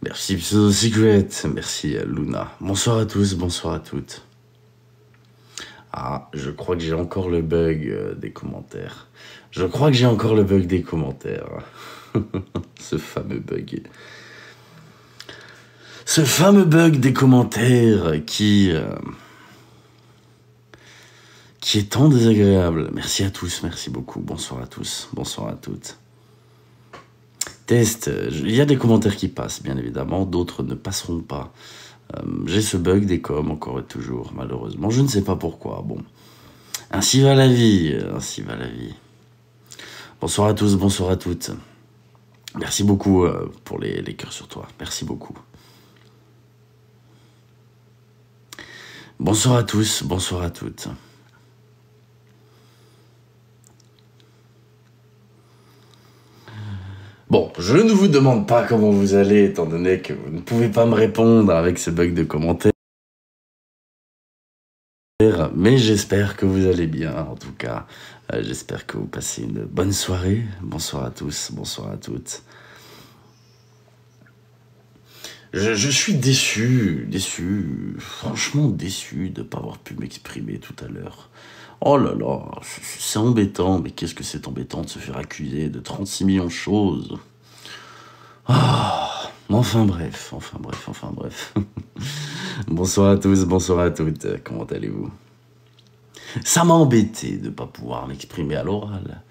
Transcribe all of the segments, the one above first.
Merci Pseudo Secret, merci Luna. Bonsoir à tous, bonsoir à toutes. Ah, je crois que j'ai encore le bug des commentaires. Je crois que j'ai encore le bug des commentaires. Ce fameux bug. Ce fameux bug des commentaires qui est tant désagréable. Merci à tous, merci beaucoup. Bonsoir à tous, bonsoir à toutes. Test, il y a des commentaires qui passent, bien évidemment, d'autres ne passeront pas. J'ai ce bug des coms encore et toujours, malheureusement. Je ne sais pas pourquoi. Bon, ainsi va la vie, ainsi va la vie. Bonsoir à tous, bonsoir à toutes. Merci beaucoup pour les cœurs sur toi. Merci beaucoup. Bonsoir à tous, bonsoir à toutes. Bon, je ne vous demande pas comment vous allez, étant donné que vous ne pouvez pas me répondre avec ce bug de commentaires. Mais j'espère que vous allez bien, en tout cas. J'espère que vous passez une bonne soirée. Bonsoir à tous, bonsoir à toutes. Je suis déçu, franchement déçu de ne pas avoir pu m'exprimer tout à l'heure. Oh là là, c'est embêtant, mais qu'est-ce que c'est embêtant de se faire accuser de 36 millions de choses. Ah, enfin bref. Bonsoir à tous, bonsoir à toutes, comment allez-vous? Ça m'a embêté de ne pas pouvoir m'exprimer à l'oral.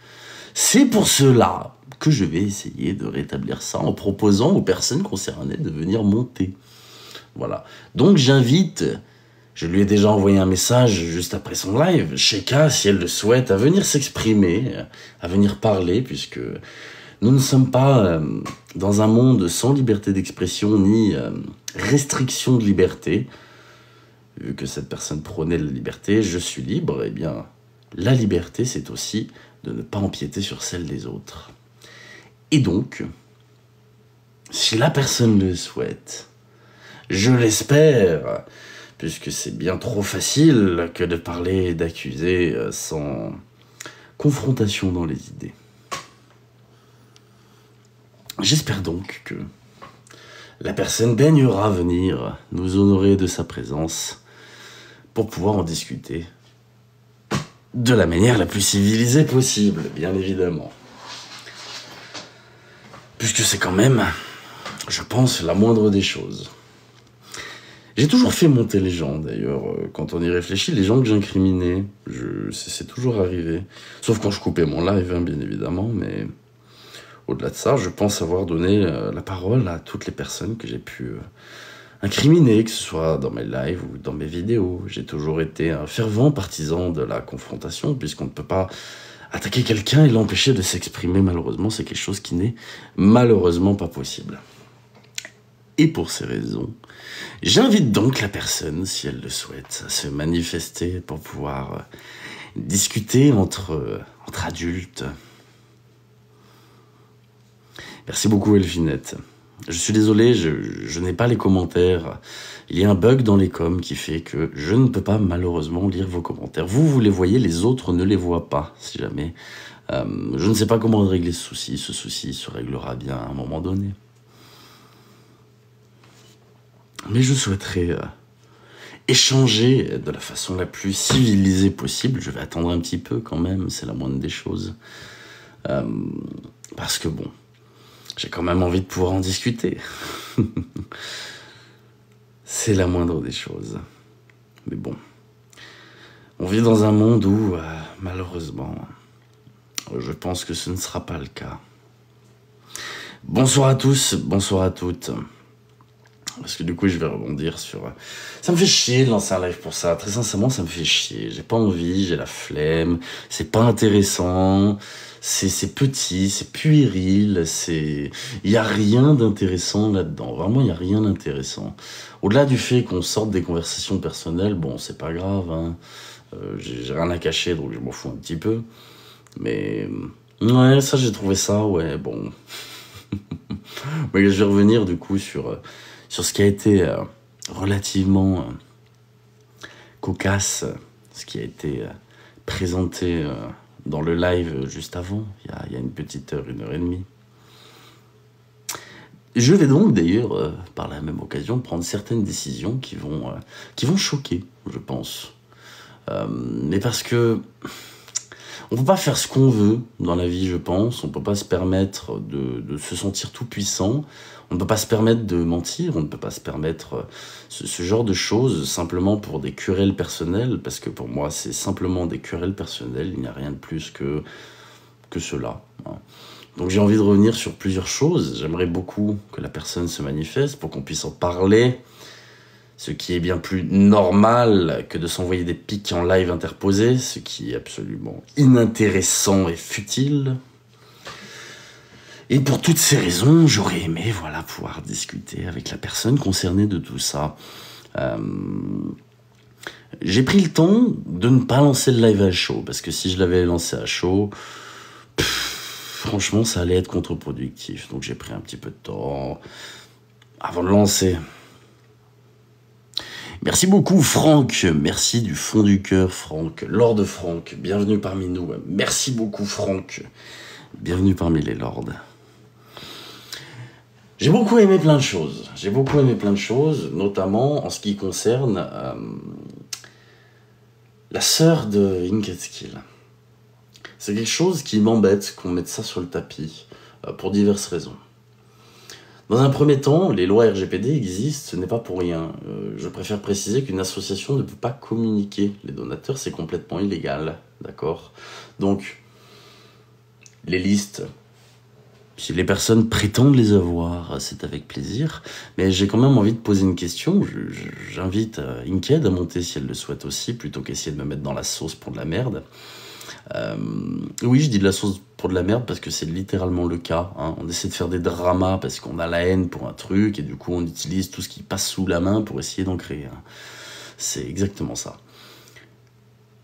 C'est pour cela que je vais essayer de rétablir ça en proposant aux personnes concernées de venir monter. Voilà. Donc j'invite, je lui ai déjà envoyé un message juste après son live, Sheka, si elle le souhaite, à venir s'exprimer, à venir parler, puisque nous ne sommes pas dans un monde sans liberté d'expression ni restriction de liberté. Vu que cette personne prônait la liberté, je suis libre, eh bien, la liberté, c'est aussi de ne pas empiéter sur celle des autres. Et donc, si la personne le souhaite, je l'espère, puisque c'est bien trop facile que de parler et d'accuser sans confrontation dans les idées. J'espère donc que la personne daignera venir nous honorer de sa présence pour pouvoir en discuter de la manière la plus civilisée possible, bien évidemment. Puisque c'est quand même, je pense, la moindre des choses. J'ai toujours fait monter les gens, d'ailleurs, quand on y réfléchit, les gens que j'incriminais, c'est toujours arrivé. Sauf quand je coupais mon live, hein, bien évidemment, mais au-delà de ça, je pense avoir donné la parole à toutes les personnes que j'ai pu incriminer, que ce soit dans mes lives ou dans mes vidéos. J'ai toujours été un fervent partisan de la confrontation, puisqu'on ne peut pas attaquer quelqu'un et l'empêcher de s'exprimer, malheureusement. C'est quelque chose qui n'est malheureusement pas possible. Et pour ces raisons, j'invite donc la personne, si elle le souhaite, à se manifester pour pouvoir discuter entre adultes. Merci beaucoup, Elfinette. Je suis désolé, je n'ai pas les commentaires. Il y a un bug dans les coms qui fait que je ne peux pas malheureusement lire vos commentaires. Vous les voyez, les autres ne les voient pas, si jamais. Je ne sais pas comment régler ce souci. Ce souci se réglera bien à un moment donné. Mais je souhaiterais échanger de la façon la plus civilisée possible. Je vais attendre un petit peu quand même, c'est la moindre des choses. Parce que bon, j'ai quand même envie de pouvoir en discuter. C'est la moindre des choses. Mais bon, on vit dans un monde où, malheureusement, je pense que ce ne sera pas le cas. Bonsoir à tous, bonsoir à toutes. Parce que du coup, je vais rebondir sur... Ça me fait chier de lancer un live pour ça. Très sincèrement, ça me fait chier. J'ai pas envie, j'ai la flemme. C'est pas intéressant. C'est petit, c'est puéril. Il y a rien d'intéressant là-dedans. Vraiment, il y a rien d'intéressant. Au-delà du fait qu'on sorte des conversations personnelles, bon, c'est pas grave. Hein. J'ai rien à cacher, donc je m'en fous un petit peu. Mais... ouais, ça, j'ai trouvé ça, ouais, bon... Mais je vais revenir, du coup, sur ce qui a été relativement cocasse, ce qui a été présenté dans le live juste avant, il y a une petite heure, 1 heure et demie. Je vais donc d'ailleurs, par la même occasion, prendre certaines décisions qui vont choquer, je pense. Mais parce que on peut pas faire ce qu'on veut dans la vie, je pense. On peut pas se permettre de se sentir tout puissant. On ne peut pas se permettre de mentir. On ne peut pas se permettre ce genre de choses simplement pour des querelles personnelles. Parce que pour moi, c'est simplement des querelles personnelles. Il n'y a rien de plus que cela. Donc j'ai envie de revenir sur plusieurs choses. J'aimerais beaucoup que la personne se manifeste pour qu'on puisse en parler. Ce qui est bien plus normal que de s'envoyer des pics en live interposés, ce qui est absolument inintéressant et futile. Et pour toutes ces raisons, j'aurais aimé pouvoir discuter avec la personne concernée de tout ça. J'ai pris le temps de ne pas lancer le live à chaud, parce que si je l'avais lancé à chaud, franchement, ça allait être contre-productif. Donc j'ai pris un petit peu de temps avant de lancer. Merci beaucoup Franck, merci du fond du cœur Franck, Lord Franck, bienvenue parmi nous. Merci beaucoup Franck, bienvenue parmi les lords. J'ai beaucoup aimé plein de choses, notamment en ce qui concerne la sœur de Inked Skill. C'est quelque chose qui m'embête qu'on mette ça sur le tapis, pour diverses raisons. Dans un premier temps, les lois RGPD existent, ce n'est pas pour rien. Je préfère préciser qu'une association ne peut pas communiquer les donateurs, c'est complètement illégal, d'accord? Donc, les listes, si les personnes prétendent les avoir, c'est avec plaisir, mais j'ai quand même envie de poser une question. J'invite Inked à monter si elle le souhaite aussi, plutôt qu'essayer de me mettre dans la sauce pour de la merde. Oui, je dis de la sauce pour de la merde parce que c'est littéralement le cas. On essaie de faire des dramas parce qu'on a la haine pour un truc et du coup on utilise tout ce qui passe sous la main pour essayer d'en créer. C'est exactement ça.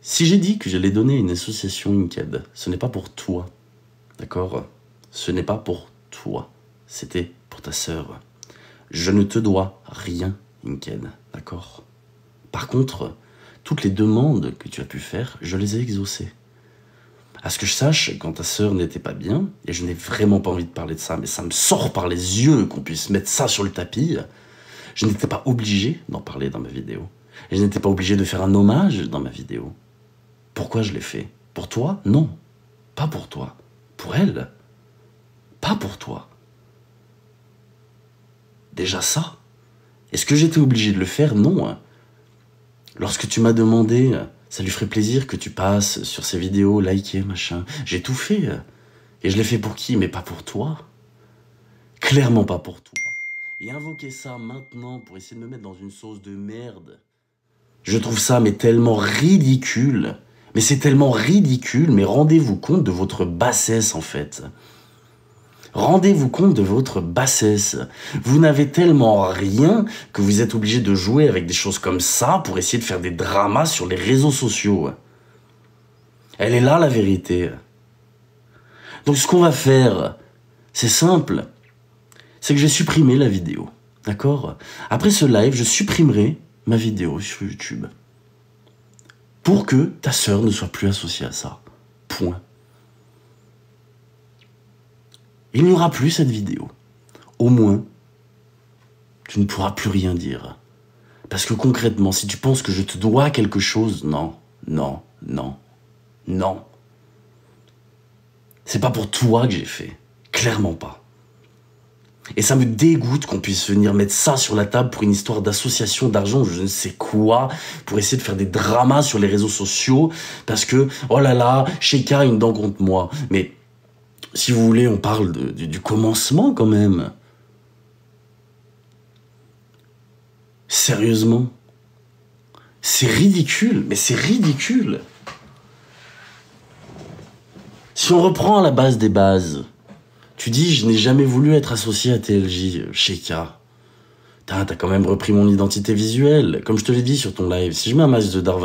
Si j'ai dit que j'allais donner une association Inked, ce n'est pas pour toi, d'accord? Ce n'est pas pour toi, c'était pour ta sœur. Je ne te dois rien, Inked, d'accord? Par contre, toutes les demandes que tu as pu faire, je les ai exaucées. À ce que je sache, quand ta sœur n'était pas bien, et je n'ai vraiment pas envie de parler de ça, mais ça me sort par les yeux qu'on puisse mettre ça sur le tapis, je n'étais pas obligé d'en parler dans ma vidéo. Et je n'étais pas obligé de faire un hommage dans ma vidéo. Pourquoi je l'ai fait? Pour toi? Non. Pas pour toi. Pour elle? Pas pour toi. Déjà ça. Est-ce que j'étais obligé de le faire? Non. Lorsque tu m'as demandé... ça lui ferait plaisir que tu passes sur ces vidéos, liker, machin. J'ai tout fait. Et je l'ai fait pour qui? Mais pas pour toi. Clairement pas pour toi. Et invoquer ça maintenant pour essayer de me mettre dans une sauce de merde. Je trouve ça mais tellement ridicule. Mais c'est tellement ridicule, mais rendez-vous compte de votre bassesse en fait. Rendez-vous compte de votre bassesse. Vous n'avez tellement rien que vous êtes obligé de jouer avec des choses comme ça pour essayer de faire des dramas sur les réseaux sociaux. Elle est là la vérité. Donc ce qu'on va faire, c'est simple. C'est que je vais supprimer la vidéo. D'accord? Après ce live, je supprimerai ma vidéo sur YouTube. Pour que ta sœur ne soit plus associée à ça. Point. Il n'y aura plus cette vidéo. Au moins, tu ne pourras plus rien dire. Parce que concrètement, si tu penses que je te dois quelque chose, non, non, non, non. C'est pas pour toi que j'ai fait. Clairement pas. Et ça me dégoûte qu'on puisse venir mettre ça sur la table pour une histoire d'association d'argent, je ne sais quoi, pour essayer de faire des dramas sur les réseaux sociaux, parce que, oh là là, Sheikah a une dent contre moi. Mais, si vous voulez, on parle du commencement quand même. Sérieusement. C'est ridicule, mais c'est ridicule. Si on reprend à la base des bases, tu dis, je n'ai jamais voulu être associé à TLJ, Sheikah. T'as quand même repris mon identité visuelle, comme je te l'ai dit sur ton live. Si je mets un masque de Dark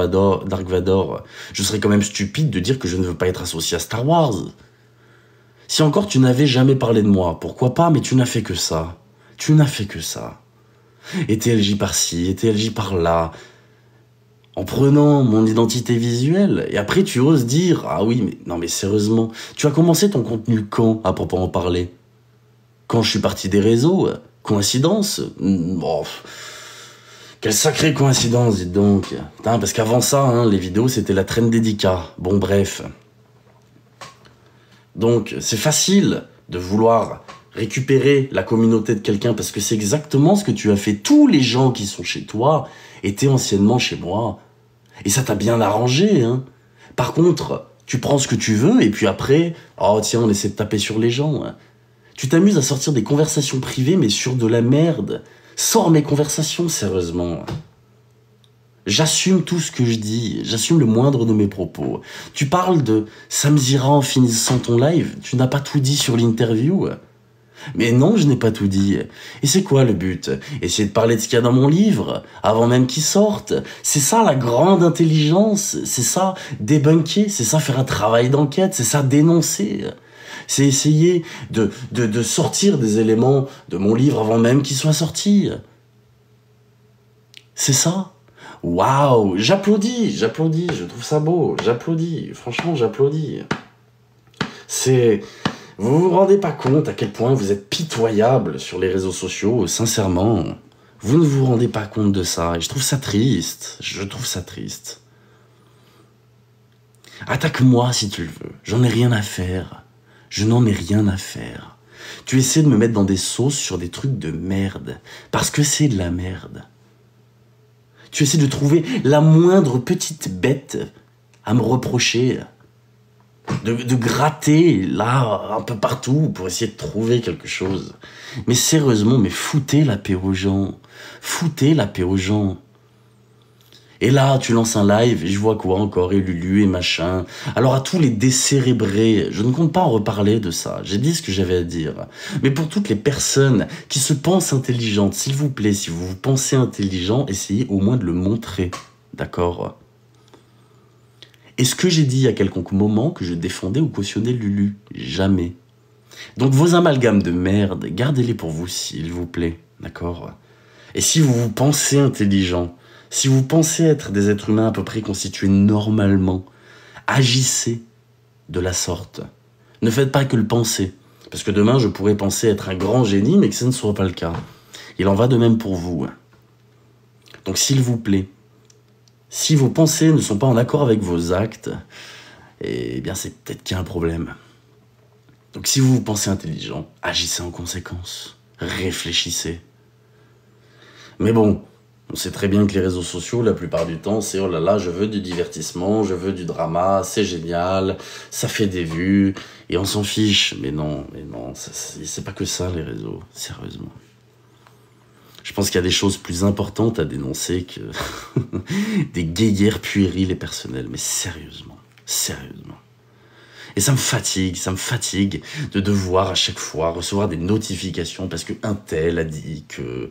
Vador, je serais quand même stupide de dire que je ne veux pas être associé à Star Wars. Si encore tu n'avais jamais parlé de moi, pourquoi pas, mais tu n'as fait que ça. Tu n'as fait que ça. Et TLJ par-ci, et TLJ par-là. en prenant mon identité visuelle. Et après, tu oses dire, ah oui, mais non, mais sérieusement, tu as commencé ton contenu quand, à propos en parler? Quand je suis parti des réseaux? Coïncidence? Bon, quelle sacrée coïncidence, dites donc. Putain, parce qu'avant ça, hein, les vidéos, c'était la traîne dédicat. Bon, bref. Donc, c'est facile de vouloir récupérer la communauté de quelqu'un parce que c'est exactement ce que tu as fait. Tous les gens qui sont chez toi étaient anciennement chez moi. Et ça t'a bien arrangé, hein. Par contre, tu prends ce que tu veux et puis après, oh tiens, on essaie de taper sur les gens. Hein. Tu t'amuses à sortir des conversations privées mais sur de la merde. Sors mes conversations, sérieusement. J'assume tout ce que je dis, j'assume le moindre de mes propos. Tu parles de Sam Zira en finissant ton live, tu n'as pas tout dit sur l'interview. Mais non, je n'ai pas tout dit. Et c'est quoi le but? Essayer de parler de ce qu'il y a dans mon livre, avant même qu'il sorte. C'est ça la grande intelligence, c'est ça débunker, c'est ça faire un travail d'enquête, c'est ça dénoncer. C'est essayer de sortir des éléments de mon livre avant même qu'il soit sorti. C'est ça. Waouh, j'applaudis, je trouve ça beau, j'applaudis, franchement j'applaudis. Vous vous rendez pas compte à quel point vous êtes pitoyable sur les réseaux sociaux, sincèrement. Vous ne vous rendez pas compte de ça, et je trouve ça triste, Attaque-moi si tu le veux, j'en ai rien à faire. Je n'en ai rien à faire. Tu essaies de me mettre dans des sauces sur des trucs de merde, parce que c'est de la merde. Tu essaies de trouver la moindre petite bête à me reprocher, de gratter là, un peu partout, pour essayer de trouver quelque chose. Mais sérieusement, mais foutez la paix aux gens. Foutez la paix aux gens. Et là, tu lances un live, et je vois quoi encore, et Lulu et machin. Alors à tous les décérébrés, je ne compte pas en reparler de ça. J'ai dit ce que j'avais à dire. Mais pour toutes les personnes qui se pensent intelligentes, s'il vous plaît, si vous vous pensez intelligent, essayez au moins de le montrer. D'accord? Est-ce que j'ai dit à quelconque moment que je défendais ou cautionnais Lulu? Jamais. Donc vos amalgames de merde, gardez-les pour vous, s'il vous plaît. D'accord? Et si vous vous pensez intelligent, si vous pensez être des êtres humains à peu près constitués normalement, agissez de la sorte. Ne faites pas que le penser. Parce que demain, je pourrais penser être un grand génie, mais que ce ne soit pas le cas. Il en va de même pour vous. Donc s'il vous plaît, si vos pensées ne sont pas en accord avec vos actes, eh bien c'est peut-être qu'il y a un problème. Donc si vous vous pensez intelligent, agissez en conséquence. Réfléchissez. Mais bon, on sait très bien que les réseaux sociaux, la plupart du temps, c'est « oh là là, je veux du divertissement, je veux du drama, c'est génial, ça fait des vues, et on s'en fiche. » Mais non, c'est pas que ça, les réseaux, sérieusement. Je pense qu'il y a des choses plus importantes à dénoncer que des guéguerres puériles et personnelles. Mais sérieusement. Et ça me fatigue de devoir à chaque fois recevoir des notifications parce que un tel a dit que...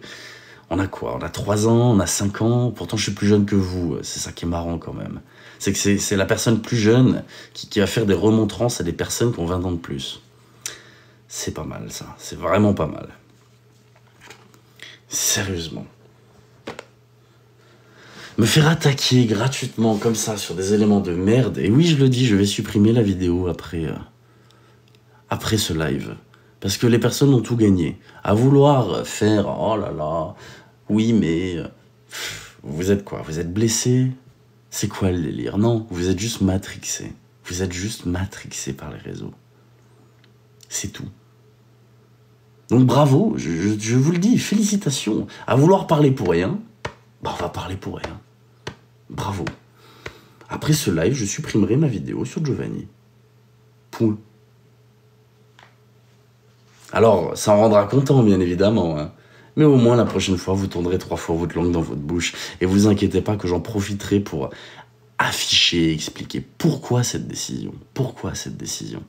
On a quoi? On a 3 ans, on a 5 ans, pourtant je suis plus jeune que vous, c'est ça qui est marrant quand même. C'est que c'est la personne plus jeune qui va faire des remontrances à des personnes qui ont 20 ans de plus. C'est pas mal ça, c'est vraiment pas mal. Sérieusement. Me faire attaquer gratuitement comme ça sur des éléments de merde, et oui je le dis, je vais supprimer la vidéo après ce live. Parce que les personnes ont tout gagné. À vouloir faire, oh là là, oui mais, vous êtes quoi? Vous êtes blessé? C'est quoi le délire? Non, vous êtes juste matrixé. Vous êtes juste matrixé par les réseaux. C'est tout. Donc bravo, je vous le dis, félicitations. À vouloir parler pour rien, bah on va parler pour rien. Bravo. Après ce live, je supprimerai ma vidéo sur Giovanni. Point. Alors, ça en rendra content, bien évidemment, hein. Mais au moins, la prochaine fois, vous tournerez 3 fois votre langue dans votre bouche. Et vous inquiétez pas que j'en profiterai pour afficher, expliquer pourquoi cette décision. Pourquoi cette décision?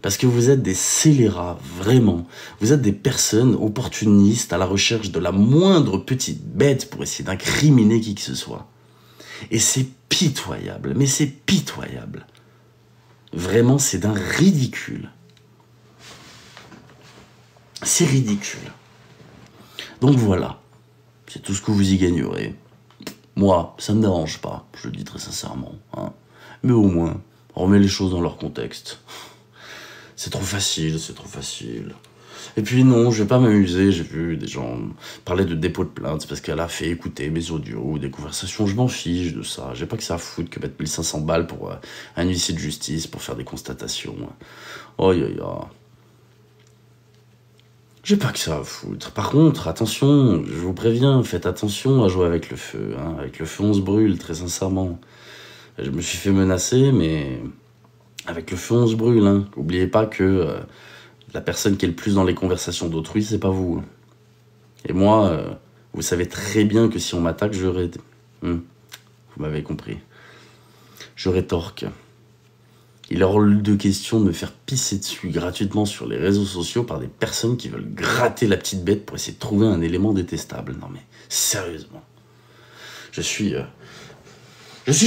Parce que vous êtes des scélérats, vraiment. Vous êtes des personnes opportunistes à la recherche de la moindre petite bête pour essayer d'incriminer qui que ce soit. Et c'est pitoyable, mais c'est pitoyable. Vraiment, c'est d'un ridicule. C'est ridicule. Donc voilà, c'est tout ce que vous y gagnerez. Moi, ça me dérange pas, je le dis très sincèrement. Hein. Mais au moins, remets les choses dans leur contexte. C'est trop facile, c'est trop facile. Et puis non, je vais pas m'amuser, j'ai vu des gens parler de dépôt de plainte parce qu'elle a fait écouter mes audios ou des conversations, je m'en fiche de ça. J'ai pas que ça à foutre que mettre 1500 balles pour un huissier de justice pour faire des constatations. Oh ya ya. J'ai pas que ça à foutre. Par contre, attention, je vous préviens, faites attention à jouer avec le feu. Hein. Avec le feu, on se brûle, très sincèrement. Je me suis fait menacer, mais avec le feu, on se brûle. Hein. N'oubliez pas que la personne qui est le plus dans les conversations d'autrui, c'est pas vous. Et moi, vous savez très bien que si on m'attaque, j'aurai... Vous m'avez compris. Je rétorque. Il est hors de question de me faire pisser dessus gratuitement sur les réseaux sociaux par des personnes qui veulent gratter la petite bête pour essayer de trouver un élément détestable. Non mais, sérieusement. Je suis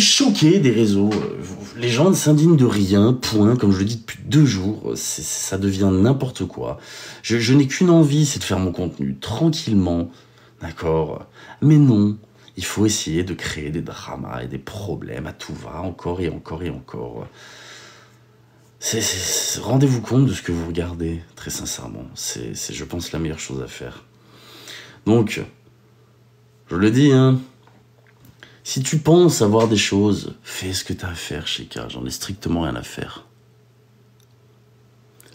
choqué des réseaux. Les gens ne s'indignent de rien, point. Comme je le dis depuis 2 jours, ça devient n'importe quoi. Je n'ai qu'une envie, c'est de faire mon contenu tranquillement. D'accord? Mais non, il faut essayer de créer des dramas et des problèmes à tout va, encore et encore et encore. Rendez-vous compte de ce que vous regardez, très sincèrement. C'est, je pense, la meilleure chose à faire. Donc, je le dis, hein. Si tu penses avoir des choses, fais ce que tu as à faire, Cheka. J'en ai strictement rien à faire.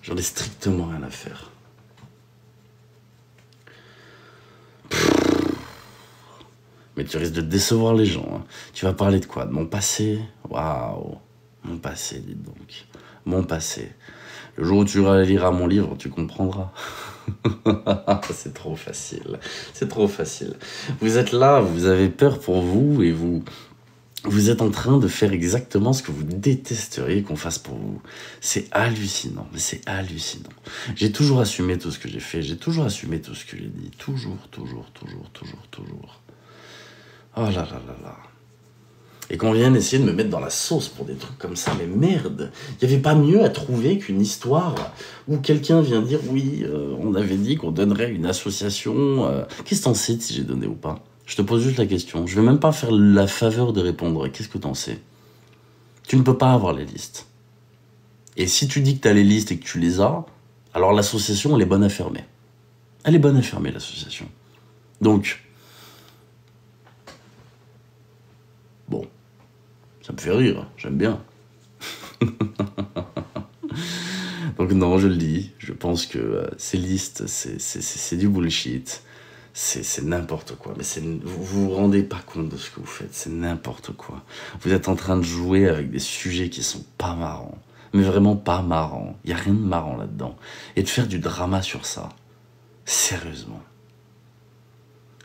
J'en ai strictement rien à faire. Mais tu risques de décevoir les gens. Hein. Tu vas parler de quoi? De mon passé? Waouh. Mon passé, dites donc. Mon passé. Le jour où tu liras mon livre, tu comprendras. C'est trop facile. C'est trop facile. Vous êtes là, vous avez peur pour vous et vous êtes en train de faire exactement ce que vous détesteriez qu'on fasse pour vous. C'est hallucinant, mais c'est hallucinant. J'ai toujours assumé tout ce que j'ai fait, j'ai toujours assumé tout ce que j'ai dit. Toujours, toujours, toujours, toujours, toujours. Oh là là là là. Et qu'on vienne essayer de me mettre dans la sauce pour des trucs comme ça, mais merde, il n'y avait pas mieux à trouver qu'une histoire où quelqu'un vient dire « Oui, on avait dit qu'on donnerait une association. Qu'est-ce que t'en sais si j'ai donné ou pas ?» Je te pose juste la question. Je vais même pas faire la faveur de répondre. Qu'est-ce que t'en sais? Tu ne peux pas avoir les listes. Et si tu dis que tu as les listes et que tu les as, alors l'association, elle est bonne à fermer. Elle est bonne à fermer, l'association. Donc, bon, ça me fait rire, j'aime bien. Donc non, je le dis, je pense que ces listes, c'est du bullshit. C'est n'importe quoi. Mais vous vous rendez pas compte de ce que vous faites. C'est n'importe quoi. Vous êtes en train de jouer avec des sujets qui sont pas marrants. Mais vraiment pas marrants. Il n'y a rien de marrant là-dedans. Et de faire du drama sur ça. Sérieusement.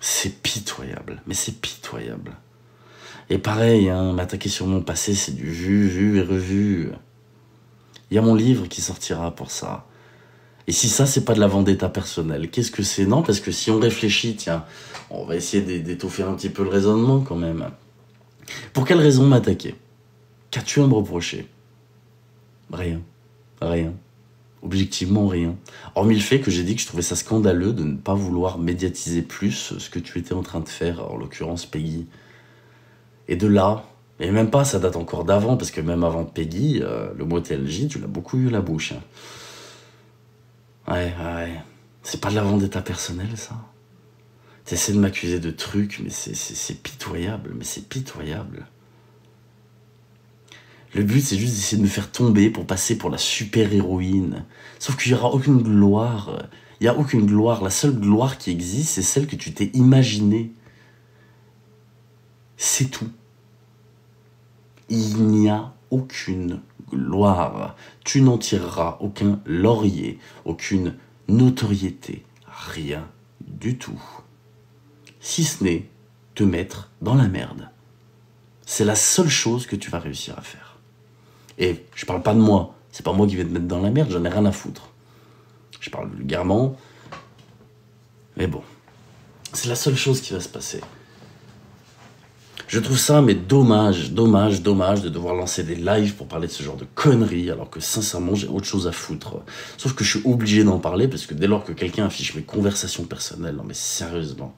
C'est pitoyable. Mais c'est pitoyable. Et pareil, hein, m'attaquer sur mon passé, c'est du vu et revu. Il y a mon livre qui sortira pour ça. Et si ça, c'est pas de la vendetta personnelle, qu'est-ce que c'est? Non, parce que si on réfléchit, tiens, on va essayer d'étoffer un petit peu le raisonnement quand même. Pour quelle raison m'attaquer? Qu'as-tu à me reprocher? Rien. Rien. Objectivement, rien. Hormis le fait que j'ai dit que je trouvais ça scandaleux de ne pas vouloir médiatiser plus ce que tu étais en train de faire, en l'occurrence Peggy. Et de là, et même pas, ça date encore d'avant, parce que même avant Peggy, le mot TLJ, tu l'as beaucoup eu à la bouche. Ouais. C'est pas de la vendetta personnelle, ça. T'essaies de m'accuser de trucs, mais c'est pitoyable, mais c'est pitoyable. Le but, c'est juste d'essayer de me faire tomber pour passer pour la super-héroïne. Sauf qu'il n'y aura aucune gloire. Il n'y a aucune gloire. La seule gloire qui existe, c'est celle que tu t'es imaginée. C'est tout. Il n'y a aucune gloire. Tu n'en tireras aucun laurier, aucune notoriété, rien du tout. Si ce n'est te mettre dans la merde. C'est la seule chose que tu vas réussir à faire. Et je parle pas de moi, c'est pas moi qui vais te mettre dans la merde, j'en ai rien à foutre. Je parle vulgairement, mais bon, c'est la seule chose qui va se passer. Je trouve ça, mais dommage de devoir lancer des lives pour parler de ce genre de conneries, alors que sincèrement, j'ai autre chose à foutre. Sauf que je suis obligé d'en parler, parce que dès lors que quelqu'un affiche mes conversations personnelles, non mais sérieusement,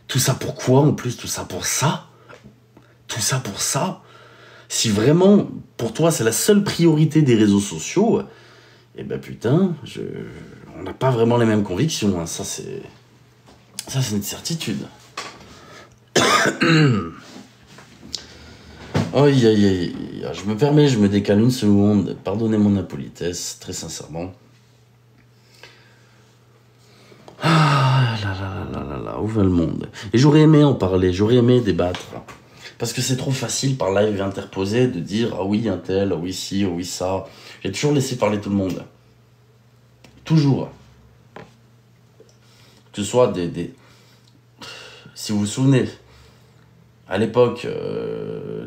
Tout ça pour quoi en plus? Tout ça pour ça? Tout ça pour ça? Si vraiment, pour toi, c'est la seule priorité des réseaux sociaux, eh ben putain, on n'a pas vraiment les mêmes convictions. Hein. Ça, c'est une certitude. Aïe, aïe, aïe. Je me permets, je me décale une seconde. Pardonnez mon impolitesse, très sincèrement. Ah là là là là là, où va le monde? Et j'aurais aimé en parler, j'aurais aimé débattre. Parce que c'est trop facile par live interposé de dire ah oui un tel, ah oui ci, ah oui ça. J'ai toujours laissé parler tout le monde. Toujours. Que ce soit si vous vous souvenez, à l'époque,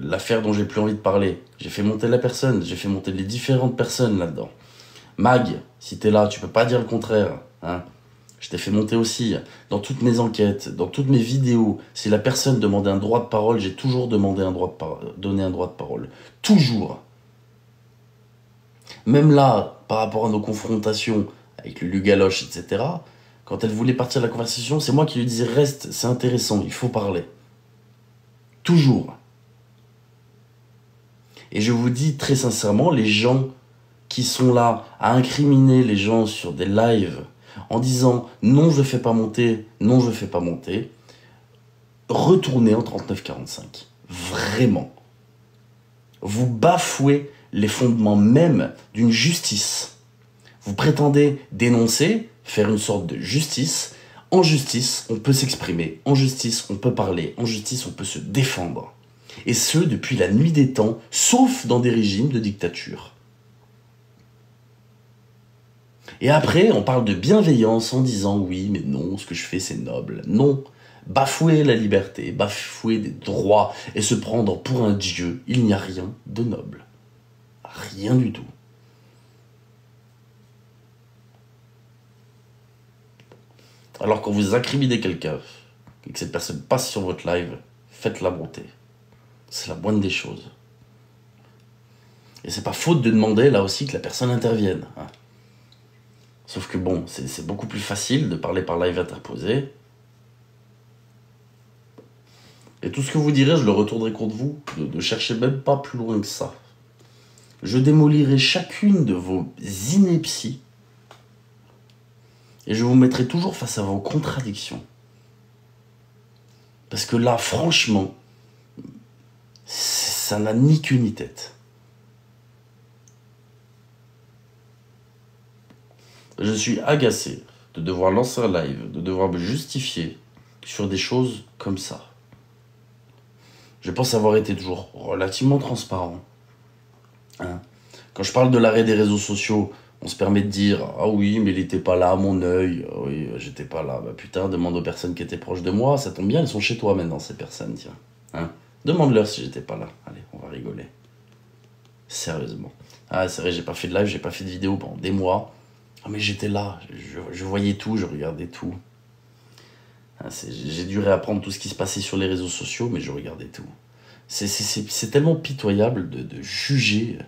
l'affaire dont j'ai plus envie de parler, j'ai fait monter la personne, j'ai fait monter les différentes personnes là-dedans. Mag, si t'es là, tu peux pas dire le contraire. Hein. Je t'ai fait monter aussi. Dans toutes mes enquêtes, dans toutes mes vidéos, si la personne demandait un droit de parole, j'ai toujours demandé donné un droit de parole. Toujours. Même là, par rapport à nos confrontations avec le Lugaloche, etc., quand elle voulait partir de la conversation, c'est moi qui lui disais « Reste, c'est intéressant, il faut parler. » Toujours. Et je vous dis très sincèrement, les gens qui sont là à incriminer les gens sur des lives en disant « Non, je ne fais pas monter, non, je ne fais pas monter », retournez en 39-45. Vraiment. Vous bafouez les fondements même d'une justice. Vous prétendez dénoncer, faire une sorte de justice. En justice, on peut s'exprimer. En justice, on peut parler. En justice, on peut se défendre. Et ce, depuis la nuit des temps, sauf dans des régimes de dictature. Et après, on parle de bienveillance en disant « Oui, mais non, ce que je fais, c'est noble. » Non. Bafouer la liberté, bafouer des droits et se prendre pour un dieu, il n'y a rien de noble. Rien du tout. Alors quand vous incriminez quelqu'un et que cette personne passe sur votre live, faites-la monter. C'est la moindre des choses. Et c'est pas faute de demander là aussi que la personne intervienne. Hein. Sauf que bon, c'est beaucoup plus facile de parler par live interposé. Et tout ce que vous direz, je le retournerai contre vous. Ne cherchez même pas plus loin que ça. Je démolirai chacune de vos inepties. Et je vous mettrai toujours face à vos contradictions. Parce que là, franchement, ça n'a ni queue ni tête. Je suis agacé de devoir lancer un live, de devoir me justifier sur des choses comme ça. Je pense avoir été toujours relativement transparent. Hein. Quand je parle de l'arrêt des réseaux sociaux, on se permet de dire « Ah oui, mais il n'était pas là à mon œil. Ah oui, j'étais pas là. » Bah putain, demande aux personnes qui étaient proches de moi. Ça tombe bien, elles sont chez toi maintenant, ces personnes, tiens. Hein. Demande-leur si j'étais pas là. Allez, on va rigoler. Sérieusement. Ah, c'est vrai, j'ai pas fait de live, j'ai pas fait de vidéo pendant des mois. Ah mais j'étais là, je voyais tout, je regardais tout. J'ai dû réapprendre tout ce qui se passait sur les réseaux sociaux, mais je regardais tout. C'est tellement pitoyable de juger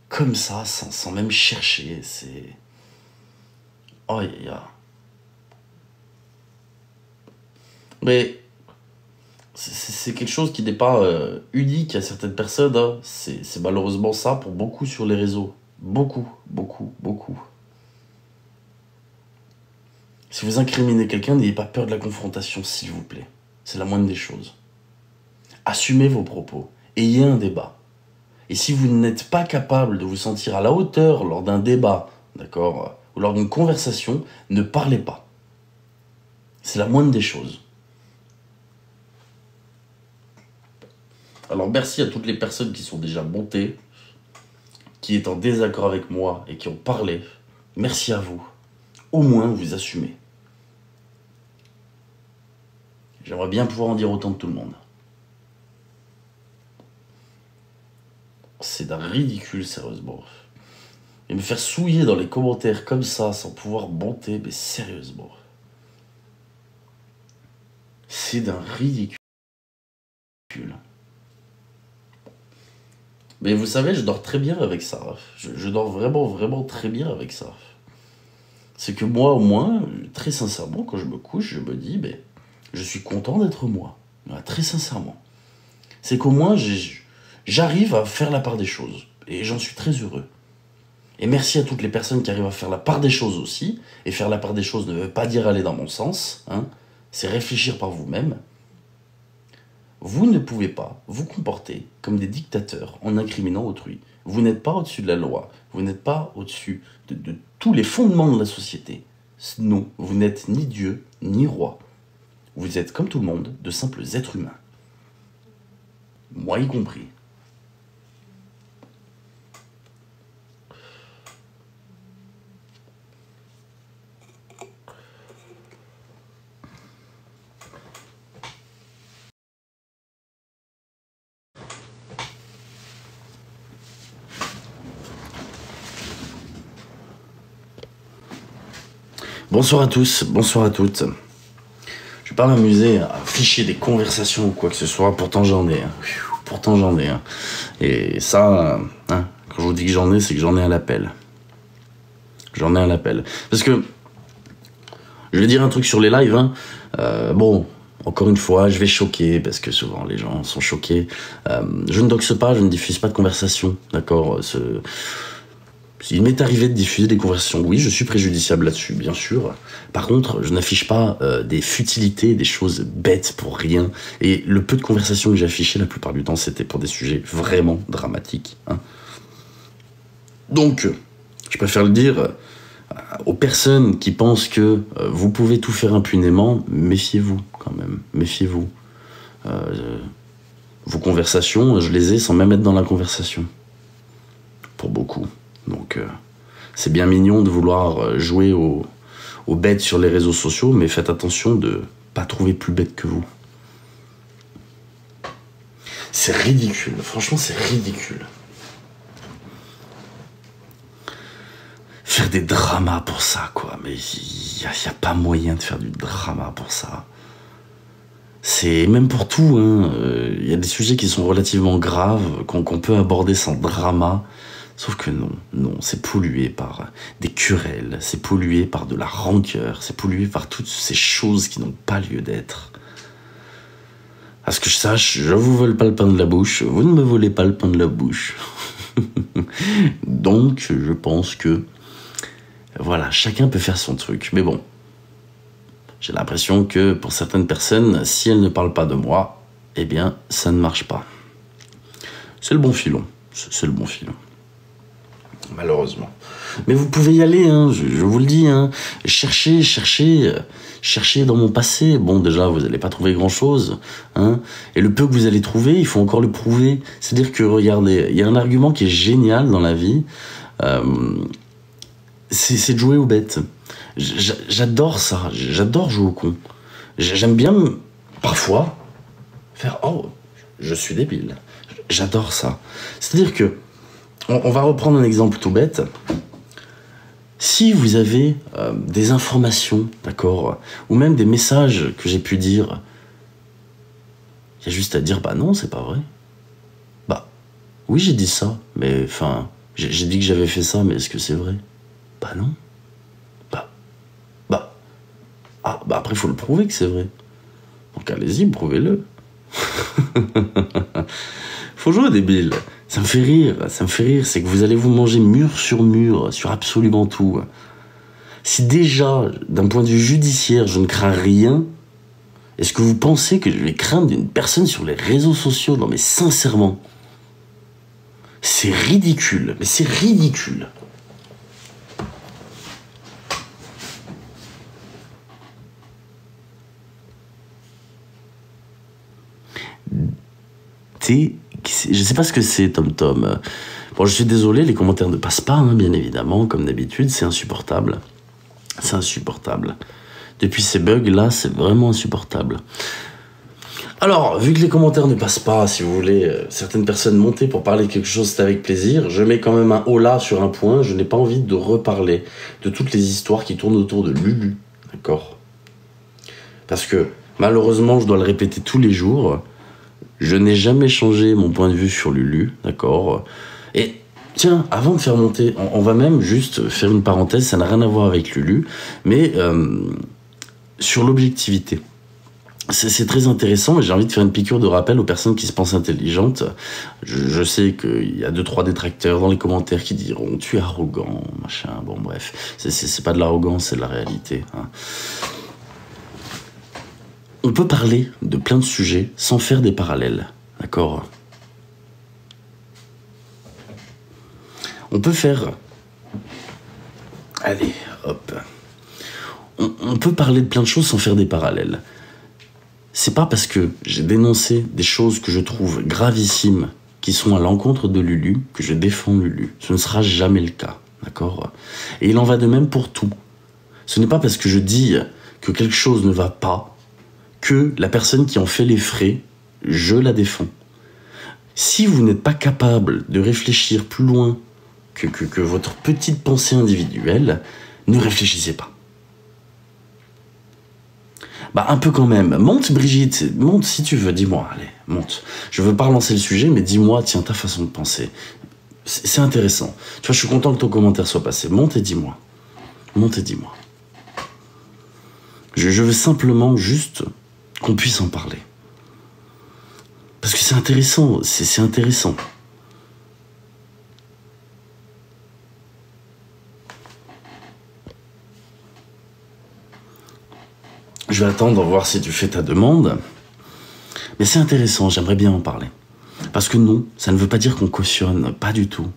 comme ça, sans même chercher. C'est... Oh, Mais c'est quelque chose qui n'est pas unique à certaines personnes. Hein. C'est malheureusement ça pour beaucoup sur les réseaux. Beaucoup, beaucoup, beaucoup. Si vous incriminez quelqu'un, n'ayez pas peur de la confrontation, s'il vous plaît. C'est la moindre des choses. Assumez vos propos. Ayez un débat. Et si vous n'êtes pas capable de vous sentir à la hauteur lors d'un débat, d'accord, ou lors d'une conversation, ne parlez pas. C'est la moindre des choses. Alors merci à toutes les personnes qui sont déjà montées, qui est en désaccord avec moi et qui ont parlé. Merci à vous. Au moins, vous assumez. J'aimerais bien pouvoir en dire autant de tout le monde. C'est d'un ridicule, sérieusement. Et me faire souiller dans les commentaires comme ça, sans pouvoir monter, mais sérieusement. C'est d'un ridicule. Mais vous savez, je dors très bien avec ça. Je dors vraiment, vraiment très bien avec ça. C'est que moi, au moins, très sincèrement, quand je me couche, je me dis, mais je suis content d'être moi. Très sincèrement. C'est qu'au moins, j'arrive à faire la part des choses. Et j'en suis très heureux. Et merci à toutes les personnes qui arrivent à faire la part des choses aussi. Et faire la part des choses ne veut pas dire aller dans mon sens. Hein. C'est réfléchir par vous-même. Vous ne pouvez pas vous comporter comme des dictateurs en incriminant autrui. Vous n'êtes pas au-dessus de la loi. Vous n'êtes pas au-dessus de tous les fondements de la société. Non, vous n'êtes ni Dieu, ni roi. Vous êtes comme tout le monde, de simples êtres humains. Moi y compris. Bonsoir à tous, bonsoir à toutes. Je vais pas m'amuser à afficher des conversations ou quoi que ce soit, pourtant j'en ai. Pourtant j'en ai. Et ça, quand je vous dis que j'en ai, c'est que j'en ai à l'appel. J'en ai à l'appel. Parce que, je vais dire un truc sur les lives, bon, encore une fois, je vais choquer, parce que souvent les gens sont choqués. Je ne doxe pas, je ne diffuse pas de conversation, d'accord. Il m'est arrivé de diffuser des conversations, oui, je suis préjudiciable là-dessus, bien sûr. Par contre, je n'affiche pas des futilités, des choses bêtes pour rien. Et le peu de conversations que j'ai affichées, la plupart du temps, c'était pour des sujets vraiment dramatiques. Hein. Donc, je préfère le dire aux personnes qui pensent que vous pouvez tout faire impunément, méfiez-vous quand même, méfiez-vous. Vos conversations, je les ai sans même être dans la conversation. Pour beaucoup. Donc, c'est bien mignon de vouloir jouer aux bêtes sur les réseaux sociaux, mais faites attention de ne pas trouver plus bête que vous. C'est ridicule, franchement, c'est ridicule. Faire des dramas pour ça, quoi, mais il n'y a pas moyen de faire du drama pour ça. C'est même pour tout, il y a des sujets qui sont relativement graves, qu'on peut aborder sans drama. Sauf que non, c'est pollué par des querelles, c'est pollué par de la rancœur, c'est pollué par toutes ces choses qui n'ont pas lieu d'être. À ce que je sache, je vous vole pas le pain de la bouche, vous ne me volez pas le pain de la bouche. Donc, je pense que, voilà, chacun peut faire son truc. Mais bon, j'ai l'impression que pour certaines personnes, si elles ne parlent pas de moi, eh bien, ça ne marche pas. C'est le bon filon, c'est le bon filon. Malheureusement. Mais vous pouvez y aller, je vous le dis, cherchez dans mon passé. Bon, déjà, vous n'allez pas trouver grand-chose, et le peu que vous allez trouver, il faut encore le prouver. C'est-à-dire que, regardez, il y a un argument qui est génial dans la vie, c'est de jouer aux bêtes. J'adore ça, j'adore jouer au con. J'aime bien, parfois, faire « Oh, je suis débile ». J'adore ça. C'est-à-dire que, on va reprendre un exemple tout bête. Si vous avez des informations, d'accord, ou même des messages que j'ai pu dire, il y a juste à dire, bah non, c'est pas vrai. Bah, oui, j'ai dit ça, mais enfin, j'ai dit que j'avais fait ça, mais est-ce que c'est vrai? Bah non. Bah après, il faut le prouver que c'est vrai. Donc allez-y, prouvez-le. Faut jouer débile. Ça me fait rire, c'est que vous allez vous manger mur, sur absolument tout. Si déjà, d'un point de vue judiciaire, je ne crains rien, est-ce que vous pensez que je vais craindre une personne sur les réseaux sociaux? Non mais sincèrement, c'est ridicule, mais c'est ridicule. Je sais pas ce que c'est, Tom. Bon, je suis désolé, les commentaires ne passent pas, bien évidemment, comme d'habitude, c'est insupportable. C'est insupportable. Depuis ces bugs-là, c'est vraiment insupportable. Alors, vu que les commentaires ne passent pas, si vous voulez, certaines personnes monter pour parler de quelque chose, c'est avec plaisir. Je mets quand même un holà sur un point, je n'ai pas envie de reparler de toutes les histoires qui tournent autour de Lulu, d'accord? Parce que, malheureusement, je dois le répéter tous les jours, je n'ai jamais changé mon point de vue sur Lulu, d'accord? Et tiens, avant de faire monter, on va même juste faire une parenthèse, ça n'a rien à voir avec Lulu, mais sur l'objectivité. c'est très intéressant et j'ai envie de faire une piqûre de rappel aux personnes qui se pensent intelligentes. Je sais qu'il y a 2-3 détracteurs dans les commentaires qui diront « tu es arrogant, machin ». Bon bref, c'est pas de l'arrogance, c'est de la réalité. Hein. On peut parler de plein de sujets sans faire des parallèles, d'accord? On peut faire... Allez, hop. On peut parler de plein de choses sans faire des parallèles. C'est pas parce que j'ai dénoncé des choses que je trouve gravissimes qui sont à l'encontre de Lulu que je défends Lulu. Ce ne sera jamais le cas, d'accord? Et il en va de même pour tout. Ce n'est pas parce que je dis que quelque chose ne va pas que la personne qui en fait les frais, je la défends. Si vous n'êtes pas capable de réfléchir plus loin que votre petite pensée individuelle, ne réfléchissez pas. Bah un peu quand même. Monte Brigitte, monte si tu veux, dis-moi, allez, monte. Je veux pas relancer le sujet, mais dis-moi, tiens, ta façon de penser. C'est intéressant. Tu vois, je suis content que ton commentaire soit passé. Monte et dis-moi. Monte et dis-moi. Je veux simplement juste qu'on puisse en parler. Parce que c'est intéressant, c'est intéressant. Je vais attendre, voir si tu fais ta demande. Mais c'est intéressant, j'aimerais bien en parler. Parce que non, ça ne veut pas dire qu'on cautionne, pas du tout.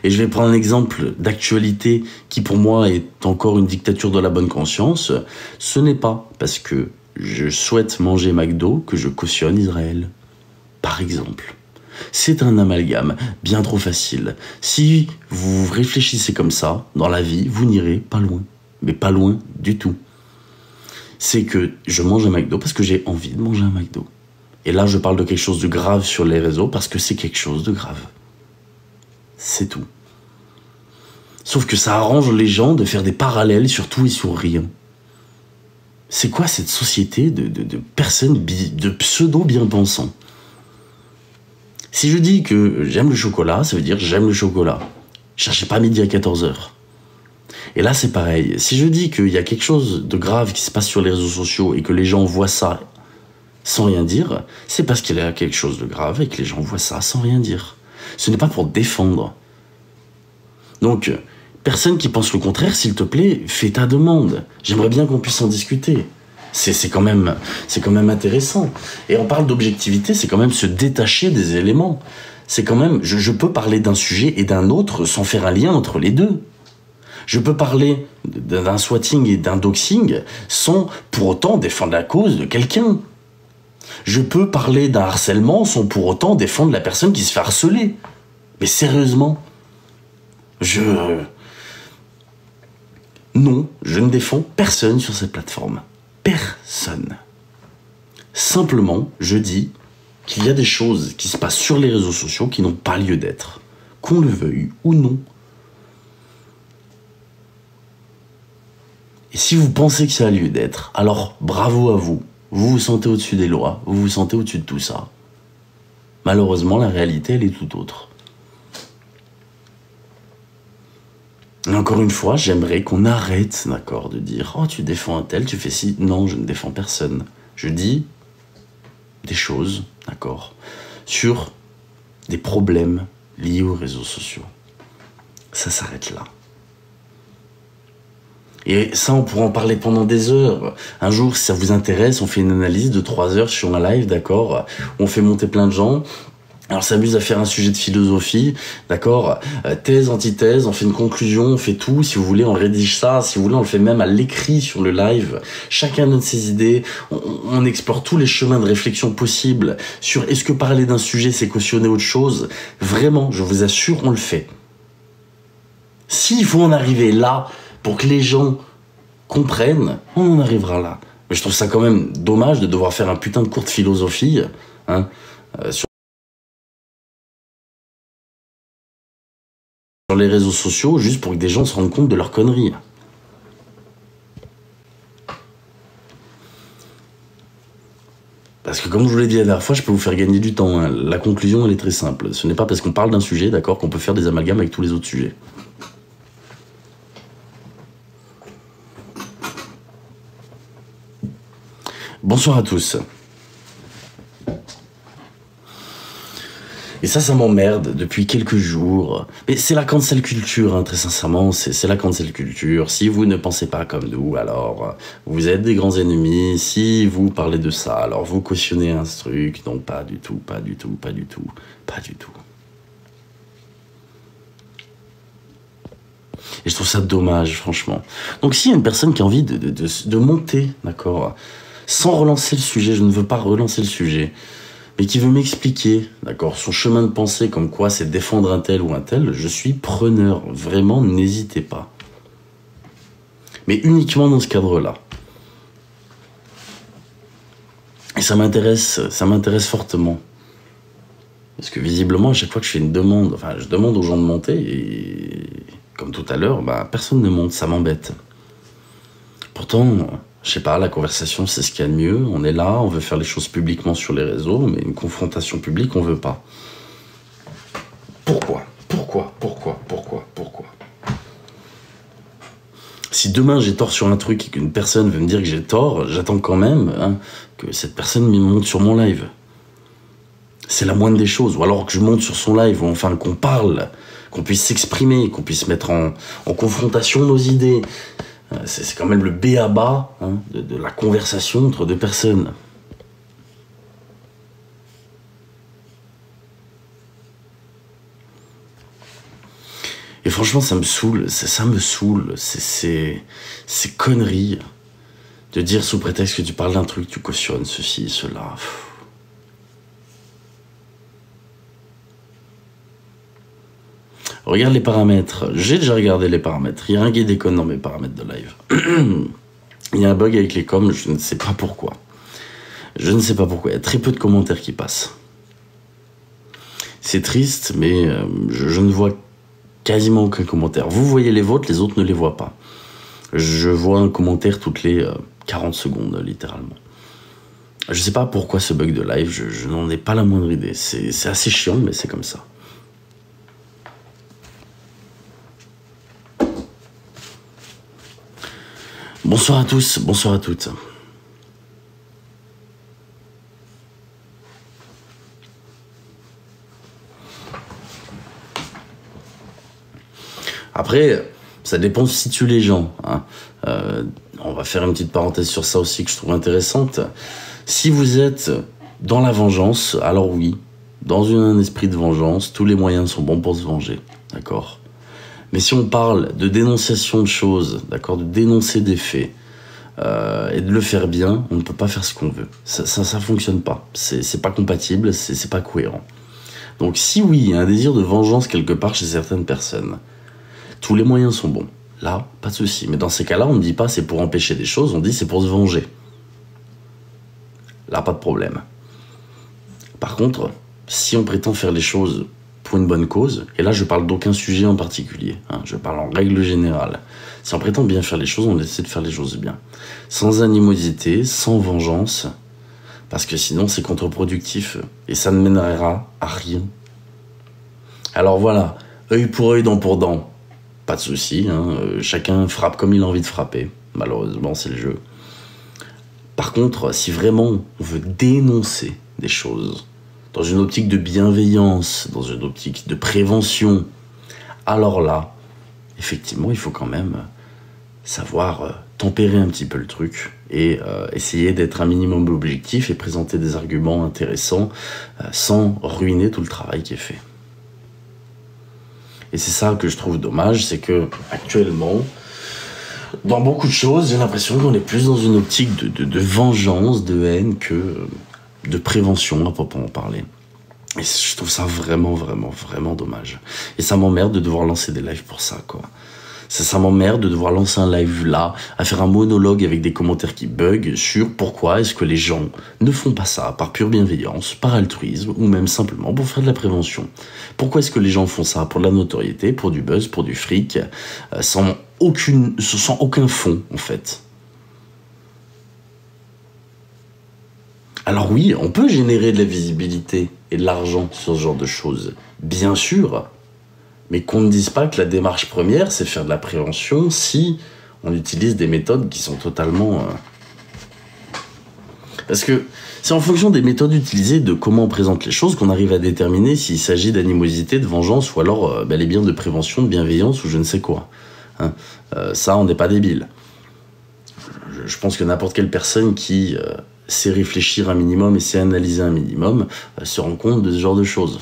Et je vais prendre un exemple d'actualité qui pour moi est encore une dictature de la bonne conscience. Ce n'est pas parce que je souhaite manger McDo que je cautionne Israël. Par exemple. C'est un amalgame bien trop facile. Si vous réfléchissez comme ça, dans la vie, vous n'irez pas loin. Mais pas loin du tout. C'est que je mange un McDo parce que j'ai envie de manger un McDo. Et là, je parle de quelque chose de grave sur les réseaux parce que c'est quelque chose de grave. C'est tout. Sauf que ça arrange les gens de faire des parallèles sur tout et sur rien. C'est quoi cette société de personnes, de pseudo-bien-pensants? Si je dis que j'aime le chocolat, ça veut dire j'aime le chocolat. Cherchez pas midi à 14h. Et là, c'est pareil. Si je dis qu'il y a quelque chose de grave qui se passe sur les réseaux sociaux et que les gens voient ça sans rien dire, c'est parce qu'il y a quelque chose de grave et que les gens voient ça sans rien dire. Ce n'est pas pour défendre. Donc, personne qui pense le contraire, s'il te plaît, fais ta demande. J'aimerais bien qu'on puisse en discuter. C'est quand même intéressant. Et on parle d'objectivité, c'est quand même se détacher des éléments. C'est quand même, je peux parler d'un sujet et d'un autre sans faire un lien entre les deux. Je peux parler d'un swatting et d'un doxing sans pour autant défendre la cause de quelqu'un. Je peux parler d'un harcèlement sans pour autant défendre la personne qui se fait harceler. Mais sérieusement, non, je ne défends personne sur cette plateforme. Personne. Simplement, je dis qu'il y a des choses qui se passent sur les réseaux sociaux qui n'ont pas lieu d'être. Qu'on le veuille ou non. Et si vous pensez que ça a lieu d'être, alors bravo à vous. Vous vous sentez au-dessus des lois, vous vous sentez au-dessus de tout ça. Malheureusement, la réalité, elle est tout autre. Et encore une fois, j'aimerais qu'on arrête, d'accord, de dire « Oh, tu défends un tel, tu fais ci. » Non, je ne défends personne. Je dis des choses, d'accord, sur des problèmes liés aux réseaux sociaux. Ça s'arrête là. Et ça, on pourra en parler pendant des heures. Un jour, si ça vous intéresse, on fait une analyse de 3 heures sur un live, d'accord? On fait monter plein de gens. Alors, on s'amuse à faire un sujet de philosophie, d'accord? Thèse, antithèse, on fait une conclusion, on fait tout. Si vous voulez, on rédige ça. Si vous voulez, on le fait même à l'écrit sur le live. Chacun donne ses idées. On explore tous les chemins de réflexion possibles sur est-ce que parler d'un sujet, c'est cautionner autre chose? Vraiment, je vous assure, on le fait. S'il faut en arriver là, pour que les gens comprennent, on en arrivera là. Mais je trouve ça quand même dommage de devoir faire un putain de cours de philosophie hein, sur les réseaux sociaux, juste pour que des gens se rendent compte de leurs conneries. Parce que comme je vous l'ai dit la dernière fois, je peux vous faire gagner du temps. Hein. La conclusion, elle est très simple. Ce n'est pas parce qu'on parle d'un sujet, d'accord, qu'on peut faire des amalgames avec tous les autres sujets. Bonsoir à tous. Et ça m'emmerde depuis quelques jours. Mais c'est la cancel culture, hein, très sincèrement, c'est la cancel culture. Si vous ne pensez pas comme nous, alors vous êtes des grands ennemis. Si vous parlez de ça, alors vous cautionnez un truc. Non, pas du tout, pas du tout, pas du tout, pas du tout. Et je trouve ça dommage, franchement. Donc s'il y a une personne qui a envie de monter, d'accord, sans relancer le sujet, je ne veux pas relancer le sujet, mais qui veut m'expliquer, d'accord, son chemin de pensée, comme quoi c'est défendre un tel ou un tel, je suis preneur. Vraiment, n'hésitez pas. Mais uniquement dans ce cadre-là. Et ça m'intéresse fortement. Parce que visiblement, à chaque fois que je fais une demande, enfin, je demande aux gens de monter, et comme tout à l'heure, bah, personne ne monte, ça m'embête. Pourtant, je sais pas, la conversation, c'est ce qu'il y a de mieux. On est là, on veut faire les choses publiquement sur les réseaux, mais une confrontation publique, on veut pas. Pourquoi ? Si demain j'ai tort sur un truc et qu'une personne veut me dire que j'ai tort, j'attends quand même que cette personne me monte sur mon live. C'est la moindre des choses. Ou alors que je monte sur son live, ou enfin qu'on parle, qu'on puisse s'exprimer, qu'on puisse mettre en confrontation nos idées. C'est quand même le b.a.-ba de la conversation entre deux personnes. Et franchement, ça me saoule, ces conneries de dire sous prétexte que tu parles d'un truc, tu cautionnes ceci, cela. Regarde les paramètres. J'ai déjà regardé les paramètres. Il y a un qui déconne dans mes paramètres de live. Il y a un bug avec les coms, je ne sais pas pourquoi. Je ne sais pas pourquoi. Il y a très peu de commentaires qui passent. C'est triste, mais je ne vois quasiment aucun commentaire. Vous voyez les vôtres, les autres ne les voient pas. Je vois un commentaire toutes les 40 secondes, littéralement. Je ne sais pas pourquoi ce bug de live, je n'en ai pas la moindre idée. C'est assez chiant, mais c'est comme ça. Bonsoir à tous, bonsoir à toutes. Après, ça dépend de si tu les gens. Hein. On va faire une petite parenthèse sur ça aussi que je trouve intéressante. Si vous êtes dans la vengeance, alors oui, dans un esprit de vengeance, tous les moyens sont bons pour se venger, d'accord ? Mais si on parle de dénonciation de choses, d'accord, de dénoncer des faits, et de le faire bien, on ne peut pas faire ce qu'on veut. Ça fonctionne pas. C'est pas compatible, c'est pas cohérent. Donc si oui, il y a un désir de vengeance quelque part chez certaines personnes, tous les moyens sont bons. Là, pas de souci. Mais dans ces cas-là, on ne dit pas c'est pour empêcher des choses, on dit c'est pour se venger. Là, pas de problème. Par contre, si on prétend faire les choses pour une bonne cause, et là je parle d'aucun sujet en particulier, hein, je parle en règle générale. Si on prétend bien faire les choses, on essaie de faire les choses bien. Sans animosité, sans vengeance, parce que sinon c'est contre-productif, et ça ne mènera à rien. Alors voilà, œil pour œil, dent pour dent, pas de souci, hein, chacun frappe comme il a envie de frapper, malheureusement c'est le jeu. Par contre, si vraiment on veut dénoncer des choses, dans une optique de bienveillance, dans une optique de prévention, alors là, effectivement, il faut quand même savoir tempérer un petit peu le truc et essayer d'être un minimum objectif et présenter des arguments intéressants sans ruiner tout le travail qui est fait. Et c'est ça que je trouve dommage, c'est que actuellement, dans beaucoup de choses, j'ai l'impression qu'on est plus dans une optique de vengeance, de haine que de prévention, à proprement parler. Et je trouve ça vraiment, vraiment, vraiment dommage. Et ça m'emmerde de devoir lancer des lives pour ça, quoi. Ça m'emmerde de devoir lancer un live là, à faire un monologue avec des commentaires qui bug sur pourquoi est-ce que les gens ne font pas ça par pure bienveillance, par altruisme, ou même simplement pour faire de la prévention. Pourquoi est-ce que les gens font ça pour de la notoriété, pour du buzz, pour du fric, sans aucun fond, en fait. Alors oui, on peut générer de la visibilité et de l'argent sur ce genre de choses, bien sûr, mais qu'on ne dise pas que la démarche première, c'est faire de la prévention si on utilise des méthodes qui sont totalement Parce que c'est en fonction des méthodes utilisées, de comment on présente les choses, qu'on arrive à déterminer s'il s'agit d'animosité, de vengeance, ou alors bel et bien de prévention, de bienveillance, ou je ne sais quoi. Hein, ça, on n'est pas débile. Je pense que n'importe quelle personne qui sait réfléchir un minimum et sait analyser un minimum se rend compte de ce genre de choses.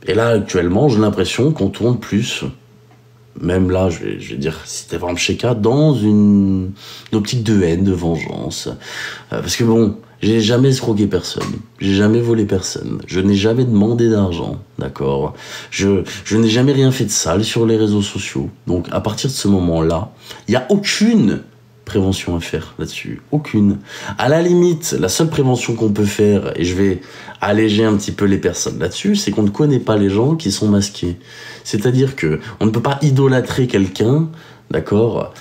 Et là, actuellement, j'ai l'impression qu'on tourne plus, même là, je vais dire, si c'était vraiment Sheka, dans une optique de haine, de vengeance. Parce que bon, j'ai jamais escroqué personne, j'ai jamais volé personne, je n'ai jamais demandé d'argent, d'accord? Je n'ai jamais rien fait de sale sur les réseaux sociaux. Donc, à partir de ce moment-là, il n'y a aucune prévention à faire là-dessus, aucune. À la limite, la seule prévention qu'on peut faire, et je vais alléger un petit peu les personnes là-dessus, c'est qu'on ne connaît pas les gens qui sont masqués. C'est-à-dire que on ne peut pas idolâtrer quelqu'un, d'accord,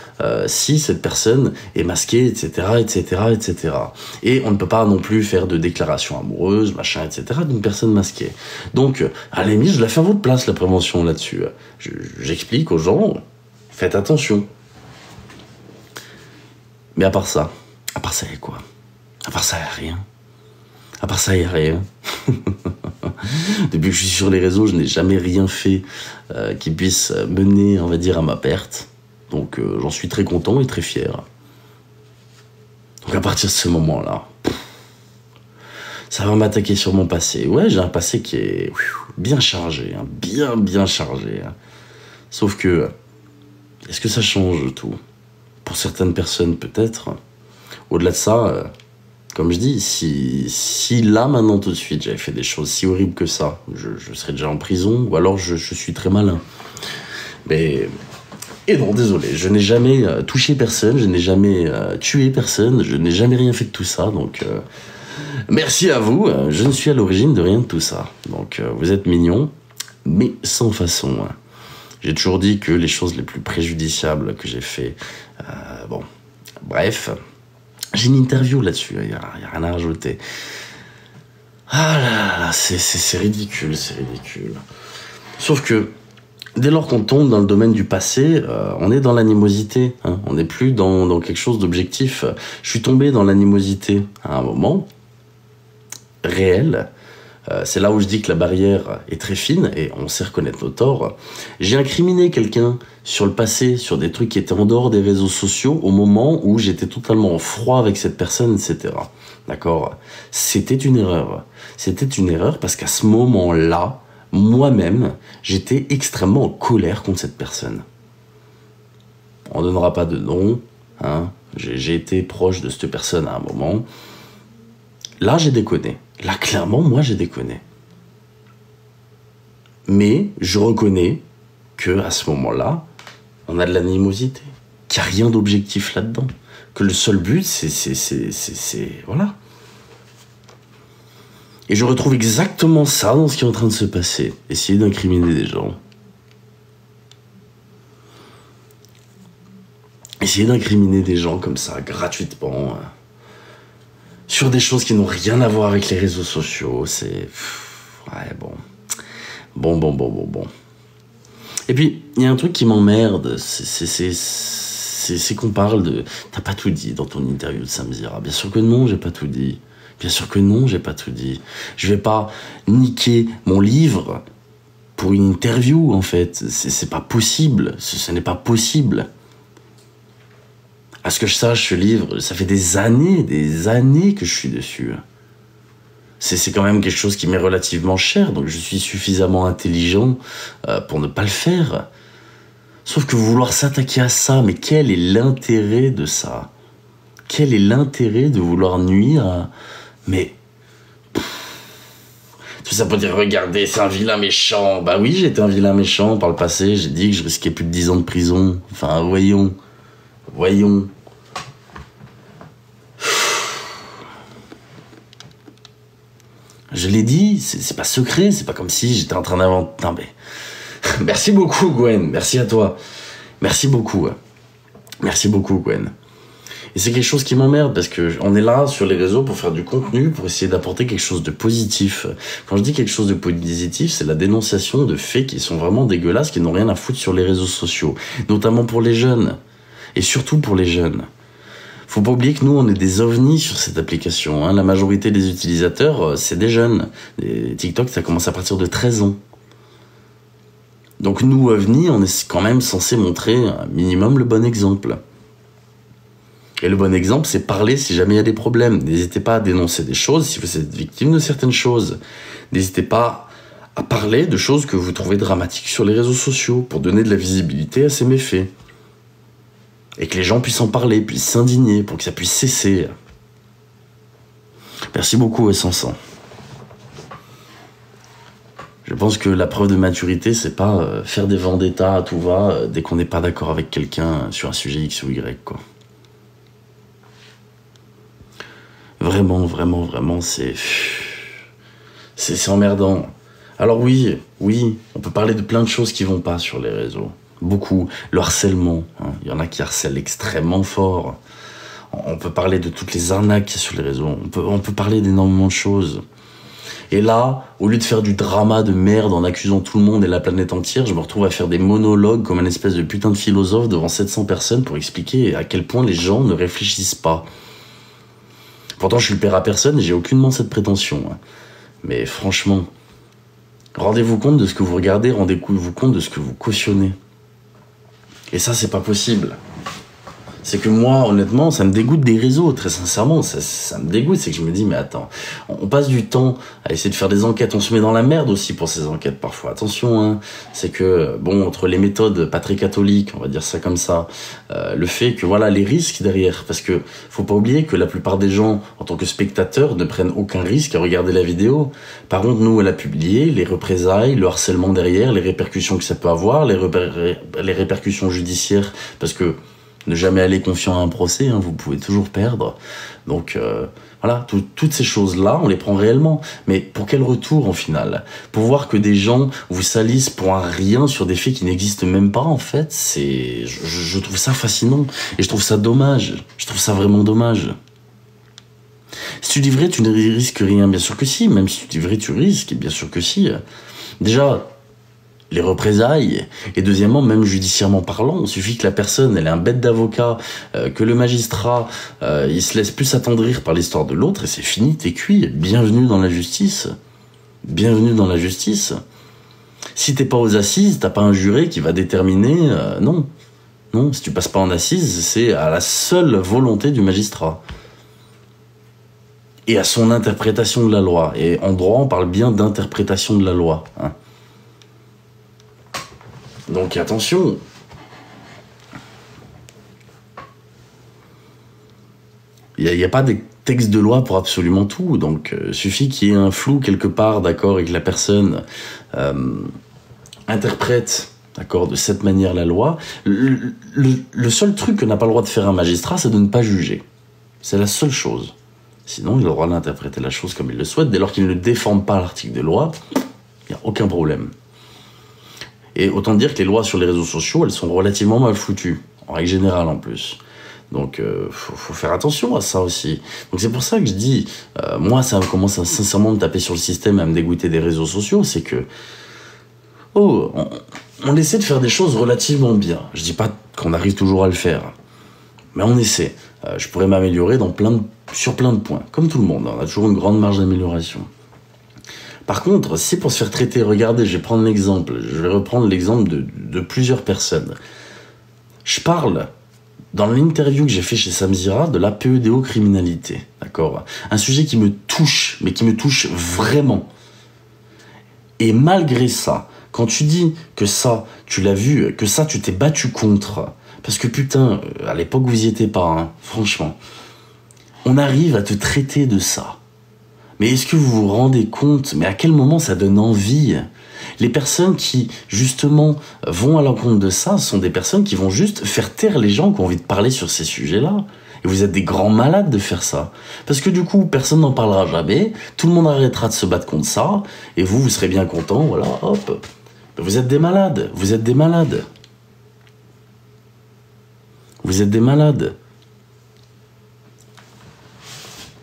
si cette personne est masquée, etc., etc., etc. Et on ne peut pas non plus faire de déclaration amoureuse, machin, etc., d'une personne masquée. Donc, à la limite, je la fais à votre place, la prévention là-dessus. J'explique aux gens, faites attention. Mais à part ça, il y a quoi? À part ça, il n'y a rien. À part ça, il n'y a rien. Depuis que je suis sur les réseaux, je n'ai jamais rien fait qui puisse mener, on va dire, à ma perte. Donc j'en suis très content et très fier. Donc à partir de ce moment-là, ça va m'attaquer sur mon passé. Ouais, j'ai un passé qui est bien chargé, hein, bien chargé. Hein. Sauf que, est-ce que ça change tout? Pour certaines personnes, peut-être. Au-delà de ça, comme je dis, si là, maintenant, tout de suite, j'avais fait des choses si horribles que ça, je serais déjà en prison, ou alors je suis très malin. Mais... Et non, désolé, je n'ai jamais touché personne, je n'ai jamais tué personne, je n'ai jamais rien fait de tout ça, donc... merci à vous, je ne suis à l'origine de rien de tout ça. Donc, vous êtes mignons, mais sans façon. Hein. J'ai toujours dit que les choses les plus préjudiciables que j'ai fait... bon, bref, j'ai une interview là-dessus, il n'y a rien à rajouter. Ah là là, c'est ridicule, c'est ridicule. Sauf que, dès lors qu'on tombe dans le domaine du passé, on est dans l'animosité, hein, on n'est plus dans quelque chose d'objectif. Je suis tombé dans l'animosité à un moment réel. C'est là où je dis que la barrière est très fine et on sait reconnaître nos torts. J'ai incriminé quelqu'un sur le passé, sur des trucs qui étaient en dehors des réseaux sociaux au moment où j'étais totalement en froid avec cette personne, etc. D'accord? C'était une erreur. C'était une erreur parce qu'à ce moment-là, moi-même, j'étais extrêmement en colère contre cette personne. On ne donnera pas de nom, hein. J'ai été proche de cette personne à un moment. Là, j'ai déconné. Là, clairement, moi, j'ai déconné. Mais je reconnais que à ce moment-là, on a de l'animosité, qu'il n'y a rien d'objectif là-dedans, que le seul but, c'est voilà. Et je retrouve exactement ça dans ce qui est en train de se passer. Essayer d'incriminer des gens. Essayer d'incriminer des gens comme ça, gratuitement, sur des choses qui n'ont rien à voir avec les réseaux sociaux, c'est... Ouais, bon. Bon. Et puis, il y a un truc qui m'emmerde, c'est qu'on parle de... T'as pas tout dit dans ton interview de Samzira. Bien sûr que non, j'ai pas tout dit. Bien sûr que non, j'ai pas tout dit. Je vais pas niquer mon livre pour une interview, en fait. C'est pas possible. Ce n'est pas possible. À ce que je sache, ce livre, ça fait des années que je suis dessus. C'est quand même quelque chose qui m'est relativement cher, donc je suis suffisamment intelligent pour ne pas le faire. Sauf que vouloir s'attaquer à ça, mais quel est l'intérêt de ça? Quel est l'intérêt de vouloir nuire à... Mais... Tout ça pour dire, regardez, c'est un vilain méchant. Bah oui, j'étais un vilain méchant par le passé, j'ai dit que je risquais plus de 10 ans de prison. Enfin, voyons. Je l'ai dit, c'est pas secret, c'est pas comme si j'étais en train d'inventer... Non mais... Merci beaucoup, Gwen, merci à toi. Merci beaucoup, Gwen. Et c'est quelque chose qui m'emmerde, parce que on est là, sur les réseaux, pour faire du contenu, pour essayer d'apporter quelque chose de positif. Quand je dis quelque chose de positif, c'est la dénonciation de faits qui sont vraiment dégueulasses, qui n'ont rien à foutre sur les réseaux sociaux. Notamment pour les jeunes. Et surtout pour les jeunes. Faut pas oublier que nous, on est des ovnis sur cette application. Hein. La majorité des utilisateurs, c'est des jeunes. Et TikTok, ça commence à partir de 13 ans. Donc nous, ovnis, on est quand même censé montrer un minimum le bon exemple. Et le bon exemple, c'est parler si jamais il y a des problèmes. N'hésitez pas à dénoncer des choses si vous êtes victime de certaines choses. N'hésitez pas à parler de choses que vous trouvez dramatiques sur les réseaux sociaux pour donner de la visibilité à ces méfaits. Et que les gens puissent en parler, puissent s'indigner, pour que ça puisse cesser. Merci beaucoup, S100. Je pense que la preuve de maturité, c'est pas faire des vendettas à tout va dès qu'on n'est pas d'accord avec quelqu'un sur un sujet X ou Y, quoi. Vraiment, vraiment, vraiment, c'est emmerdant. Alors oui, on peut parler de plein de choses qui vont pas sur les réseaux. Beaucoup. Le harcèlement, hein. Il y en a qui harcèlent extrêmement fort. On peut parler de toutes les arnaques qu'il y a sur les réseaux. On peut parler d'énormément de choses. Et là, au lieu de faire du drama de merde en accusant tout le monde et la planète entière, je me retrouve à faire des monologues comme un espèce de putain de philosophe devant 700 personnes pour expliquer à quel point les gens ne réfléchissent pas. Pourtant, je suis le père à personne et j'ai aucunement cette prétention. Hein. Mais franchement, rendez-vous compte de ce que vous regardez, rendez-vous compte de ce que vous cautionnez. Et ça, c'est pas possible. C'est que moi, honnêtement, ça me dégoûte des réseaux, très sincèrement. Ça me dégoûte, c'est que je me dis, mais attends, on passe du temps à essayer de faire des enquêtes, on se met dans la merde aussi pour ces enquêtes parfois. Attention, hein, c'est que, bon, entre les méthodes pas très catholiques, on va dire ça comme ça, le fait que, voilà, les risques derrière, parce que faut pas oublier que la plupart des gens, en tant que spectateurs, ne prennent aucun risque à regarder la vidéo. Par contre, nous, elle a publié les représailles, le harcèlement derrière, les répercussions que ça peut avoir, les répercussions judiciaires, parce que ne jamais aller confiant à un procès, hein, vous pouvez toujours perdre. Donc voilà, toutes ces choses-là, on les prend réellement. Mais pour quel retour en final? Pour voir que des gens vous salissent pour un rien sur des faits qui n'existent même pas, en fait, je trouve ça fascinant. Et je trouve ça dommage. Je trouve ça vraiment dommage. Si tu dis vrai, tu ne risques rien. Bien sûr que si. Même si tu dis vrai, tu risques. Bien sûr que si. Déjà, les représailles, et deuxièmement, même judiciairement parlant, il suffit que la personne, elle ait un bête d'avocat, que le magistrat, il se laisse plus attendrir par l'histoire de l'autre, et c'est fini, t'es cuit, bienvenue dans la justice. Bienvenue dans la justice. Si t'es pas aux assises, t'as pas un juré qui va déterminer, non. Non, si tu passes pas en assises, c'est à la seule volonté du magistrat. Et à son interprétation de la loi. Et en droit, on parle bien d'interprétation de la loi, hein. Donc attention. Il n'y a pas de texte de loi pour absolument tout. Donc suffit qu'il y ait un flou quelque part, d'accord, et que la personne interprète, d'accord, de cette manière la loi. Le seul truc que n'a pas le droit de faire un magistrat, c'est de ne pas juger. C'est la seule chose. Sinon, il a le droit d'interpréter la chose comme il le souhaite. Dès lors qu'il ne déforme pas l'article de loi, il n'y a aucun problème. Et autant dire que les lois sur les réseaux sociaux, elles sont relativement mal foutues, en règle générale en plus. Donc, faut faire attention à ça aussi. Donc c'est pour ça que je dis, moi, ça commence à sincèrement me taper sur le système, à me dégoûter des réseaux sociaux, c'est que, on essaie de faire des choses relativement bien. Je dis pas qu'on arrive toujours à le faire, mais on essaie. Je pourrais m'améliorer sur plein de points, comme tout le monde. On a toujours une grande marge d'amélioration. Par contre, si pour se faire traiter, regardez, je vais prendre l'exemple, je vais reprendre l'exemple de plusieurs personnes. Je parle, dans l'interview que j'ai fait chez Samzira, de la pédéocriminalité, d'accord? Un sujet qui me touche, mais qui me touche vraiment. Et malgré ça, quand tu dis que ça, tu l'as vu, que ça, tu t'es battu contre, parce que putain, à l'époque, vous y étiez pas, hein, franchement, on arrive à te traiter de ça. Mais est-ce que vous vous rendez compte, mais à quel moment ça donne envie? Les personnes qui, justement, vont à l'encontre de ça sont des personnes qui vont juste faire taire les gens qui ont envie de parler sur ces sujets-là. Et vous êtes des grands malades de faire ça. Parce que du coup, personne n'en parlera jamais, tout le monde arrêtera de se battre contre ça, et vous serez bien content, voilà, hop. Vous êtes des malades, vous êtes des malades. Vous êtes des malades.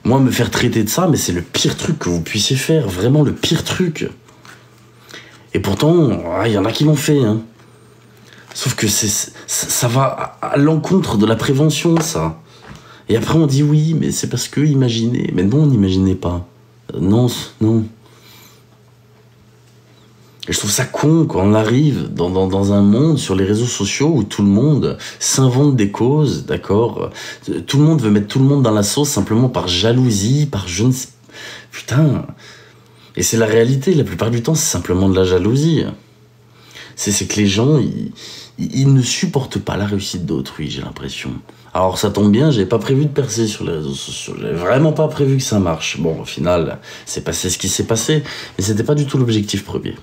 Moi, me faire traiter de ça, mais c'est le pire truc que vous puissiez faire. Vraiment le pire truc. Et pourtant, il y en a qui l'ont fait. Hein. Sauf que ça va à l'encontre de la prévention, ça. Et après on dit oui, mais c'est parce que imaginez. Mais non, on n'imaginait pas. Non, non. Et je trouve ça con quand on arrive dans un monde sur les réseaux sociaux où tout le monde s'invente des causes, d'accord? Tout le monde veut mettre tout le monde dans la sauce simplement par jalousie, par je ne sais... Putain. Et c'est la réalité, la plupart du temps, c'est simplement de la jalousie. C'est que les gens, ils ne supportent pas la réussite d'autrui, j'ai l'impression. Alors ça tombe bien, j'avais pas prévu de percer sur les réseaux sociaux. J'avais vraiment pas prévu que ça marche. Bon, au final, c'est passé ce qui s'est passé, mais c'était pas du tout l'objectif premier.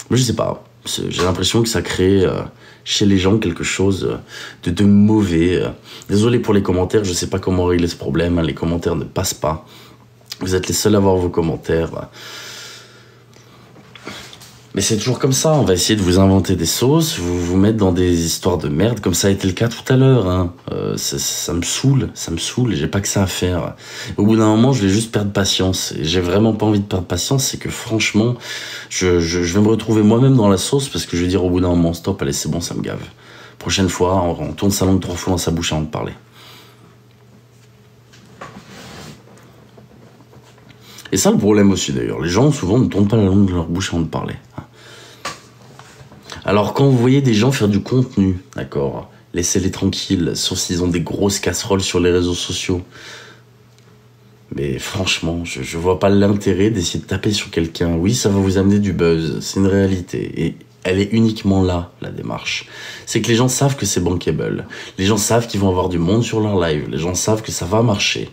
Mais je sais pas, j'ai l'impression que ça crée chez les gens quelque chose de mauvais. Désolé pour les commentaires, je sais pas comment régler ce problème, hein, les commentaires ne passent pas. Vous êtes les seuls à voir vos commentaires. Mais c'est toujours comme ça, on va essayer de vous inventer des sauces, vous mettre dans des histoires de merde, comme ça a été le cas tout à l'heure. Hein. Ça me saoule, j'ai pas que ça à faire. Au bout d'un moment, je vais juste perdre patience. Et j'ai vraiment pas envie de perdre patience, c'est que franchement, je vais me retrouver moi-même dans la sauce, parce que je vais dire au bout d'un moment, stop, allez c'est bon, ça me gave. Prochaine fois, on tourne sa langue 3 fois dans sa bouche avant de parler. Et ça, le problème aussi d'ailleurs, les gens souvent ne tournent pas la langue de leur bouche avant de parler. Alors quand vous voyez des gens faire du contenu, d'accord, laissez-les tranquilles, sauf s'ils ont des grosses casseroles sur les réseaux sociaux. Mais franchement, je vois pas l'intérêt d'essayer de taper sur quelqu'un. Oui, ça va vous amener du buzz, c'est une réalité. Et elle est uniquement là, la démarche. C'est que les gens savent que c'est bankable. Les gens savent qu'ils vont avoir du monde sur leur live. Les gens savent que ça va marcher.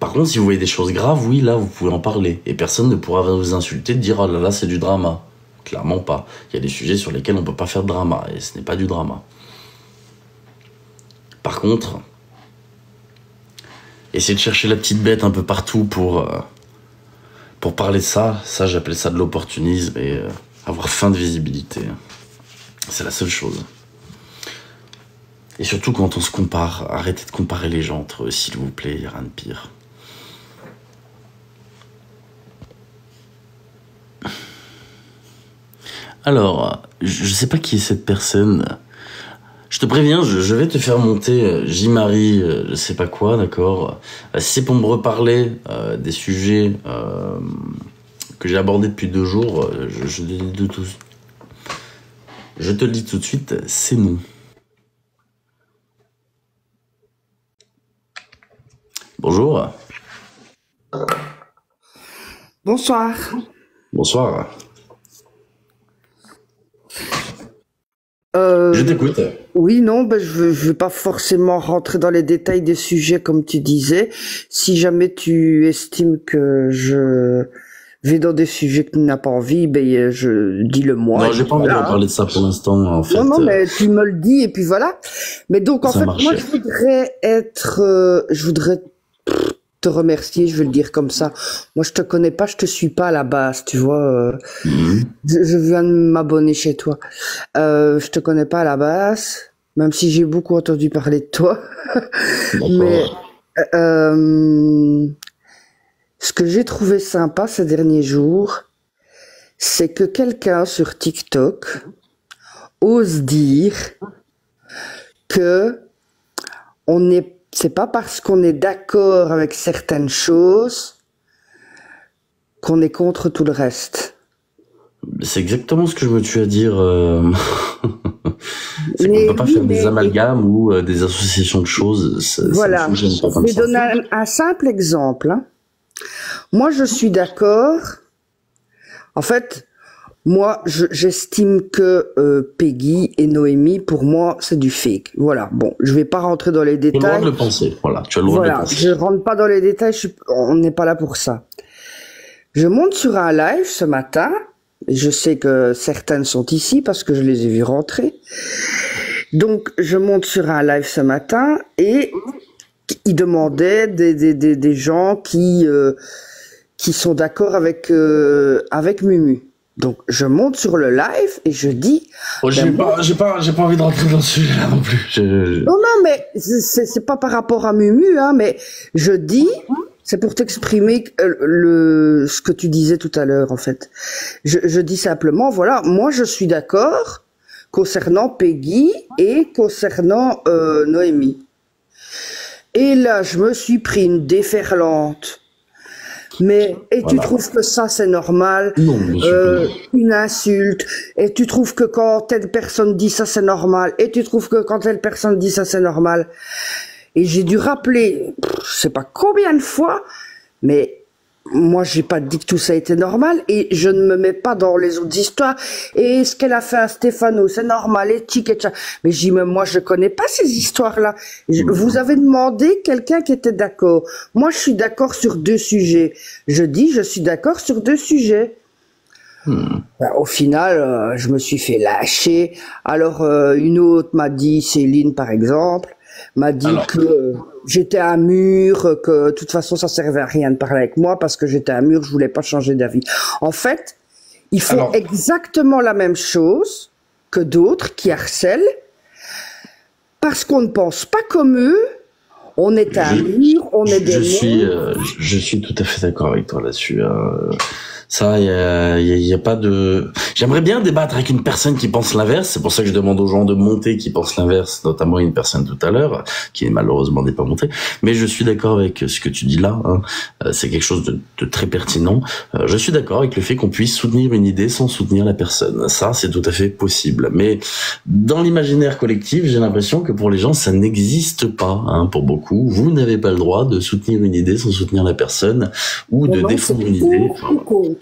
Par contre, si vous voyez des choses graves, oui, là, vous pouvez en parler. Et personne ne pourra vous insulter, de dire « Oh là là, c'est du drama ». Clairement pas. Il y a des sujets sur lesquels on peut pas faire de drama, et ce n'est pas du drama. Par contre, essayer de chercher la petite bête un peu partout pour parler de ça j'appelle ça de l'opportunisme et avoir faim de visibilité. C'est la seule chose. Et surtout quand on se compare, arrêtez de comparer les gens entre eux, s'il vous plaît, il n'y a rien de pire. Alors, je sais pas qui est cette personne. Je te préviens, je vais te faire monter J-Marie, je sais pas quoi, d'accord. Si c'est pour me reparler des sujets que j'ai abordés depuis 2 jours, je te le dis tout de suite, c'est non. Bonjour. Bonsoir. Bonsoir. Je t'écoute. Oui, non, ben je veux pas forcément rentrer dans les détails des sujets comme tu disais. Si jamais tu estimes que je vais dans des sujets que tu n'as pas envie, ben dis-le moi. Non, j'ai pas envie de parler de ça pour l'instant, en fait. Non, mais tu me le dis et puis voilà. Mais donc en fait, moi je voudrais te remercier, je vais le dire comme ça. Moi, je te connais pas, je te suis pas à la base, tu vois. Je viens de m'abonner chez toi. Je te connais pas à la base, même si j'ai beaucoup entendu parler de toi. Mais ce que j'ai trouvé sympa ces derniers jours, c'est que quelqu'un sur TikTok ose dire que c'est pas parce qu'on est d'accord avec certaines choses qu'on est contre tout le reste. C'est exactement ce que je me tue à dire. C'est qu'on ne peut pas faire des amalgames ou des associations de choses. Voilà. Je vais donner un simple exemple. Hein. Moi, je suis d'accord. En fait, moi, j'estime que Peggy et Noémie, pour moi, c'est du fake. Voilà. Bon, je vais pas rentrer dans les détails. Tu as le droit de le penser. Voilà, tu as le droit de le penser. Je rentre pas dans les détails. On n'est pas là pour ça. Je monte sur un live ce matin. Et je sais que certaines sont ici parce que je les ai vues rentrer. Donc, je monte sur un live ce matin et ils demandaient des gens qui sont d'accord avec Mumu. Donc, je monte sur le live et je dis... Oh, j'ai pas envie de rentrer dans ce sujet-là non plus. Non, mais c'est pas par rapport à Mumu, hein, mais je dis... C'est pour t'exprimer ce que tu disais tout à l'heure, en fait. Je dis simplement, voilà, moi, je suis d'accord concernant Peggy et concernant Noémie. Et là, je me suis pris une déferlante. Mais, et tu Voilà. trouves que ça c'est normal, Non, bien sûr que non. une insulte, et tu trouves que quand telle personne dit ça c'est normal, et tu trouves que quand telle personne dit ça c'est normal. Et j'ai dû rappeler, je sais pas combien de fois, mais moi j'ai pas dit que tout ça était normal, et je ne me mets pas dans les autres histoires. Et ce qu'elle a fait à Stéphano, c'est normal, et tchic et tchac. Mais j'ai dis, mais moi je connais pas ces histoires-là. Vous avez demandé quelqu'un qui était d'accord. Moi je suis d'accord sur 2 sujets. Je dis, je suis d'accord sur 2 sujets. Ben, au final, je me suis fait lâcher. Alors, une autre m'a dit, Céline par exemple, m'a dit Alors, que j'étais un mur, que de toute façon ça servait à rien de parler avec moi parce que j'étais un mur, je voulais pas changer d'avis. En fait, ils font alors, exactement la même chose que d'autres qui harcèlent parce qu'on ne pense pas comme eux. On est un je, mur, on est des je suis tout à fait d'accord avec toi là-dessus. Ça, y a pas de. J'aimerais bien débattre avec une personne qui pense l'inverse. C'est pour ça que je demande aux gens de monter qui pensent l'inverse, notamment une personne tout à l'heure qui malheureusement n'est pas montée. Mais je suis d'accord avec ce que tu dis là. Hein. C'est quelque chose de très pertinent. Je suis d'accord avec le fait qu'on puisse soutenir une idée sans soutenir la personne. Ça, c'est tout à fait possible. Mais dans l'imaginaire collectif, j'ai l'impression que pour les gens, ça n'existe pas. Hein, pour beaucoup, vous n'avez pas le droit de soutenir une idée sans soutenir la personne ou de non, défendre c'est une idée. pour ou contre.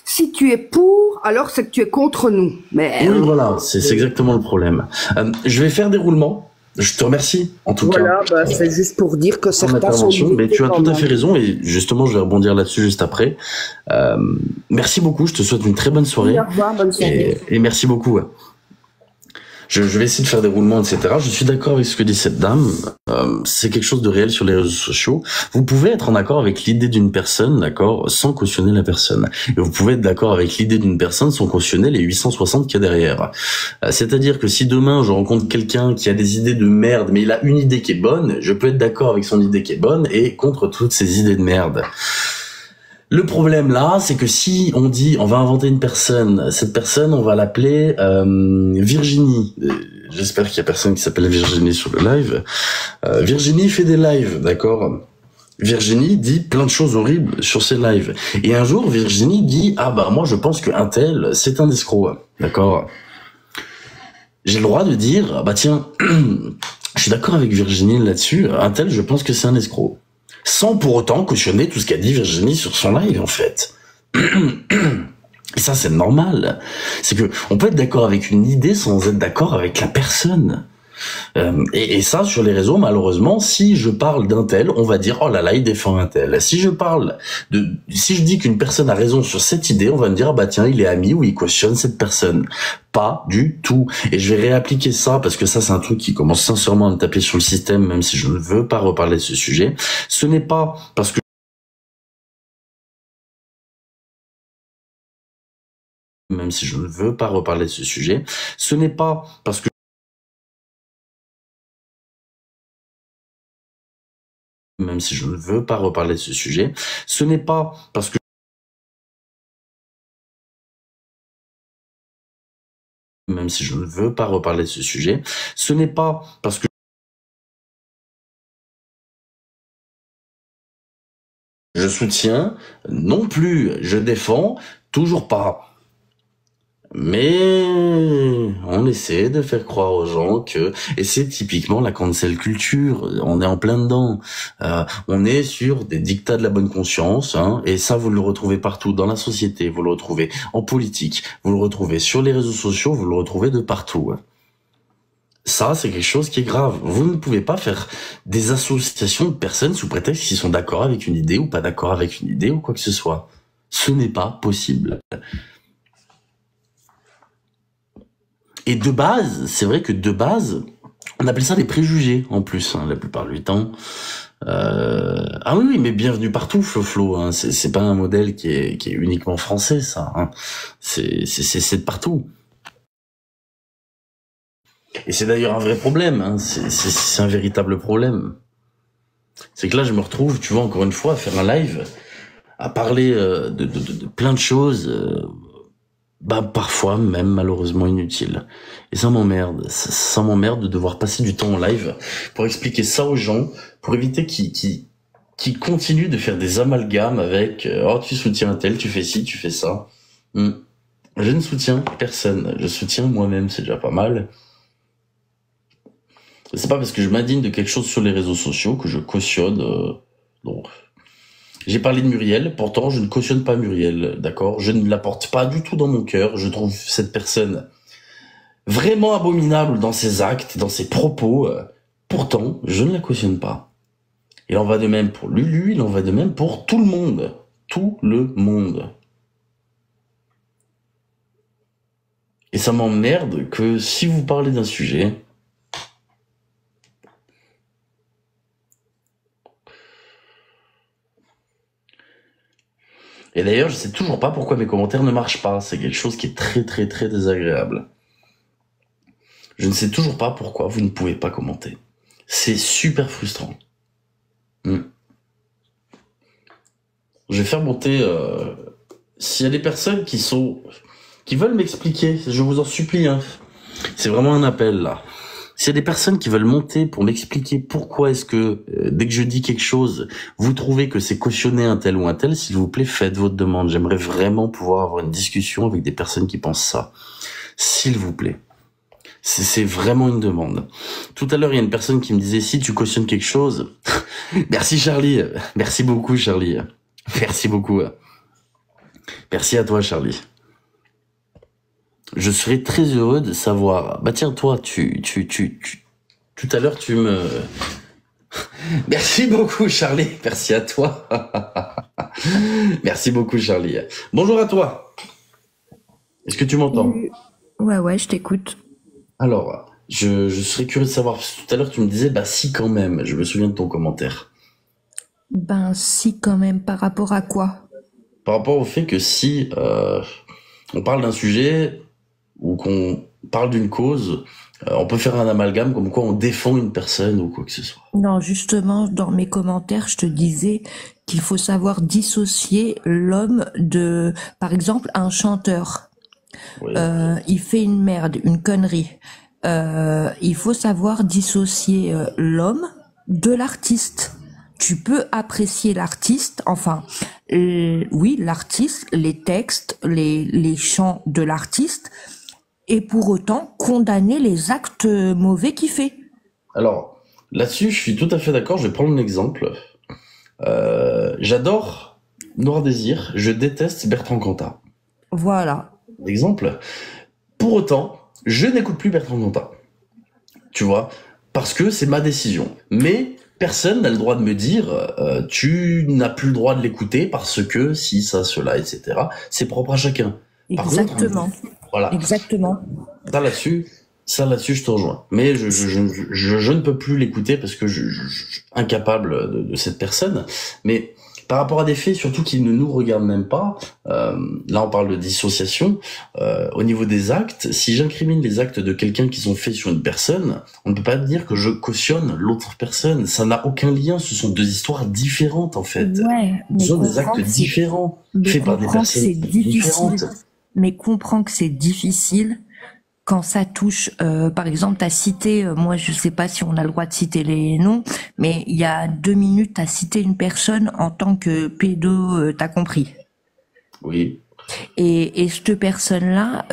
Si tu es pour, alors c'est que tu es contre nous. Mais Oui, voilà, c'est exactement le problème. Je vais faire des roulements. Je te remercie, en tout voilà, cas, bah, c'est juste pour dire que pour ton certains sont intervention. Mais limités tu as quand tout à fait même. raison et justement, je vais rebondir là-dessus juste après. Merci beaucoup, je te souhaite une très bonne Oui, soirée au revoir, bonne soirée. et merci beaucoup. Ouais. Je vais essayer de faire des roulements, etc. Je suis d'accord avec ce que dit cette dame. C'est quelque chose de réel sur les réseaux sociaux. Vous pouvez être en accord avec l'idée d'une personne, d'accord, sans cautionner la personne. Et vous pouvez être d'accord avec l'idée d'une personne sans cautionner les 860 qu'il y a derrière. C'est-à-dire que si demain je rencontre quelqu'un qui a des idées de merde, mais il a une idée qui est bonne, je peux être d'accord avec son idée qui est bonne et contre toutes ses idées de merde. Le problème là, c'est que si on dit on va inventer une personne, cette personne on va l'appeler Virginie. J'espère qu'il y a personne qui s'appelle Virginie sur le live. Virginie fait des lives, d'accord. Virginie dit plein de choses horribles sur ses lives. Et un jour, Virginie dit ah bah moi je pense que un tel c'est un escroc, d'accord. J'ai le droit de dire ah bah tiens, je suis d'accord avec Virginie là-dessus. Un tel, je pense que c'est un escroc. Sans pour autant cautionner tout ce qu'a dit Virginie sur son live, en fait. Et ça, c'est normal. C'est que on peut être d'accord avec une idée sans être d'accord avec la personne. Et ça, sur les réseaux, malheureusement, si je parle d'un tel, on va dire, oh là là, il défend un tel. Si je dis qu'une personne a raison sur cette idée, on va me dire, ah bah tiens, il est ami ou il cautionne cette personne. Pas du tout. Et je vais réappliquer ça, parce que ça, c'est un truc qui commence sincèrement à me taper sur le système, même si je ne veux pas reparler de ce sujet. Ce n'est pas parce que même si je ne veux pas reparler de ce sujet, ce n'est pas parce que même si je ne veux pas reparler de ce sujet, ce n'est pas parce que même si je ne veux pas reparler de ce sujet, ce n'est pas parce que je soutiens, non plus je défends, toujours pas. Mais on essaie de faire croire aux gens que, et c'est typiquement la cancel culture, on est en plein dedans. On est sur des dictats de la bonne conscience, hein, et ça vous le retrouvez partout dans la société, vous le retrouvez en politique, vous le retrouvez sur les réseaux sociaux, vous le retrouvez de partout. Ça, c'est quelque chose qui est grave. Vous ne pouvez pas faire des associations de personnes sous prétexte qu'ils sont d'accord avec une idée ou pas d'accord avec une idée ou quoi que ce soit. Ce n'est pas possible. Et de base, c'est vrai que de base, on appelle ça des préjugés en plus, hein, la plupart du temps. Ah oui, mais bienvenue partout, Flo. Hein. C'est pas un modèle qui est uniquement français, ça. Hein. C'est de partout. Et c'est d'ailleurs un vrai problème. Hein. C'est un véritable problème. C'est que là, je me retrouve, tu vois, encore une fois, à faire un live, à parler de plein de choses. Bah, parfois, même malheureusement inutile. Et ça m'emmerde. Ça m'emmerde de devoir passer du temps en live pour expliquer ça aux gens, pour éviter qu'ils continuent de faire des amalgames avec oh, tu soutiens un tel, tu fais ci, tu fais ça. Hmm. Je ne soutiens personne. Je soutiens moi-même, c'est déjà pas mal. C'est pas parce que je m'indigne de quelque chose sur les réseaux sociaux que je cautionne. Non. J'ai parlé de Muriel, pourtant je ne cautionne pas Muriel, d'accord? Je ne la porte pas du tout dans mon cœur. Je trouve cette personne vraiment abominable dans ses actes, dans ses propos. Pourtant, je ne la cautionne pas. Il en va de même pour Lulu, il en va de même pour tout le monde. Tout le monde. Et ça m'emmerde que si vous parlez d'un sujet, et d'ailleurs, je sais toujours pas pourquoi mes commentaires ne marchent pas. C'est quelque chose qui est très très très désagréable. Je ne sais toujours pas pourquoi vous ne pouvez pas commenter. C'est super frustrant. Je vais faire monter... S'il y a des personnes qui veulent m'expliquer, je vous en supplie, hein. C'est vraiment un appel là. S'il y a des personnes qui veulent monter pour m'expliquer pourquoi est-ce que, dès que je dis quelque chose, vous trouvez que c'est cautionner un tel ou un tel, s'il vous plaît, faites votre demande. J'aimerais vraiment pouvoir avoir une discussion avec des personnes qui pensent ça. S'il vous plaît. C'est vraiment une demande. Tout à l'heure, il y a une personne qui me disait, si tu cautionnes quelque chose... Merci Charlie. Merci beaucoup Charlie. Merci beaucoup. Merci à toi Charlie. Je serais très heureux de savoir... Bah tiens, toi, tout à l'heure, tu me... Merci beaucoup, Charlie. Merci à toi. Merci beaucoup, Charlie. Bonjour à toi. Est-ce que tu m'entends? Ouais, je t'écoute. Alors, je serais curieux de savoir, parce que tout à l'heure, tu me disais, bah si quand même, je me souviens de ton commentaire. Ben si quand même, par rapport à quoi? Par rapport au fait que si on parle d'un sujet ou qu'on parle d'une cause, on peut faire un amalgame comme quoi on défend une personne ou quoi que ce soit. Non, justement, dans mes commentaires, je te disais qu'il faut savoir dissocier l'homme de, par exemple, un chanteur. Oui. Il fait une merde, une connerie. Il faut savoir dissocier l'homme de l'artiste. Tu peux apprécier l'artiste, enfin, oui, l'artiste, les textes, les chants de l'artiste, et pour autant condamner les actes mauvais qu'il fait. Alors, là-dessus, je suis tout à fait d'accord. Je vais prendre un exemple. J'adore Noir Désir, je déteste Bertrand Cantat. Voilà. Exemple. Pour autant, je n'écoute plus Bertrand Cantat. Tu vois, parce que c'est ma décision. Mais personne n'a le droit de me dire tu n'as plus le droit de l'écouter parce que si, ça, cela, etc. C'est propre à chacun. Exactement. Par contre, voilà. Exactement. Ça là-dessus, je te rejoins. Mais je ne peux plus l'écouter parce que je suis incapable de cette personne. Mais par rapport à des faits, surtout qui ne nous regardent même pas, là on parle de dissociation, au niveau des actes, si j'incrimine les actes de quelqu'un qui sont faits sur une personne, on ne peut pas dire que je cautionne l'autre personne. Ça n'a aucun lien, ce sont deux histoires différentes en fait. Ouais, ce sont des actes différents, faits par des personnes différentes. Mais comprends que c'est difficile quand ça touche, par exemple, t'as cité, moi je sais pas si on a le droit de citer les noms, mais il y a 2 minutes, t'as cité une personne en tant que pédo, t'as compris? Oui. Et cette personne-là,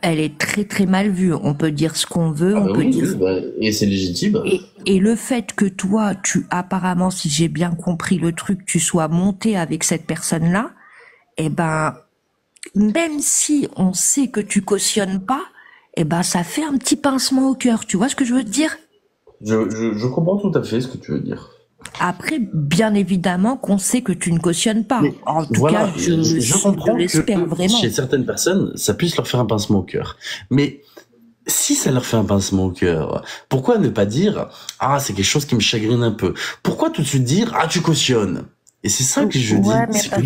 elle est très très mal vue. On peut dire ce qu'on veut, on peut dire. Et c'est légitime. Et le fait que toi, apparemment, si j'ai bien compris le truc, tu sois monté avec cette personne-là, eh ben, même si on sait que tu cautionnes pas, eh ben ça fait un petit pincement au cœur. Tu vois ce que je veux te dire? Je comprends tout à fait ce que tu veux dire. Après, bien évidemment qu'on sait que tu ne cautionnes pas. Mais en tout cas, je comprends l'espère vraiment. Chez certaines personnes, ça puisse leur faire un pincement au cœur. Mais si ça leur fait un pincement au cœur, pourquoi ne pas dire « Ah, c'est quelque chose qui me chagrine un peu ». Pourquoi tout de suite dire « Ah, tu cautionnes ». Et c'est ça que je dis. Ouais, mais parce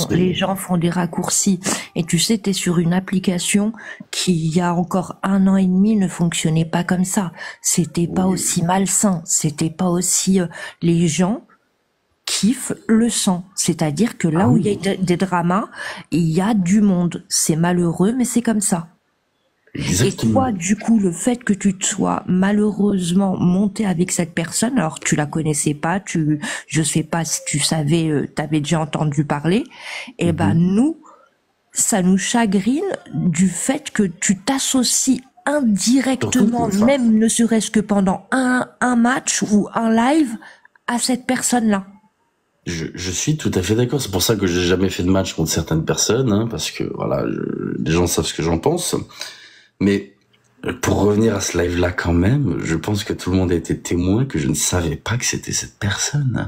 que les gens font des raccourcis. Et tu sais, t'es sur une application qui, il y a encore 1 an et demi, ne fonctionnait pas comme ça. C'était pas aussi malsain. C'était pas aussi, les gens collectif le sent. C'est-à-dire que là où il y a des dramas, il y a du monde. C'est malheureux, mais c'est comme ça. Exactement. Et toi, du coup, le fait que tu te sois malheureusement monté avec cette personne, alors tu la connaissais pas, je sais pas si tu savais, t'avais déjà entendu parler, et ben nous, ça nous chagrine du fait que tu t'associes indirectement, même ne serait-ce que pendant un match ou un live, à cette personne-là. Je suis tout à fait d'accord. C'est pour ça que j'ai jamais fait de match contre certaines personnes, hein, parce que voilà, les gens savent ce que j'en pense. Mais pour revenir à ce live-là quand même, je pense que tout le monde a été témoin que je ne savais pas que c'était cette personne.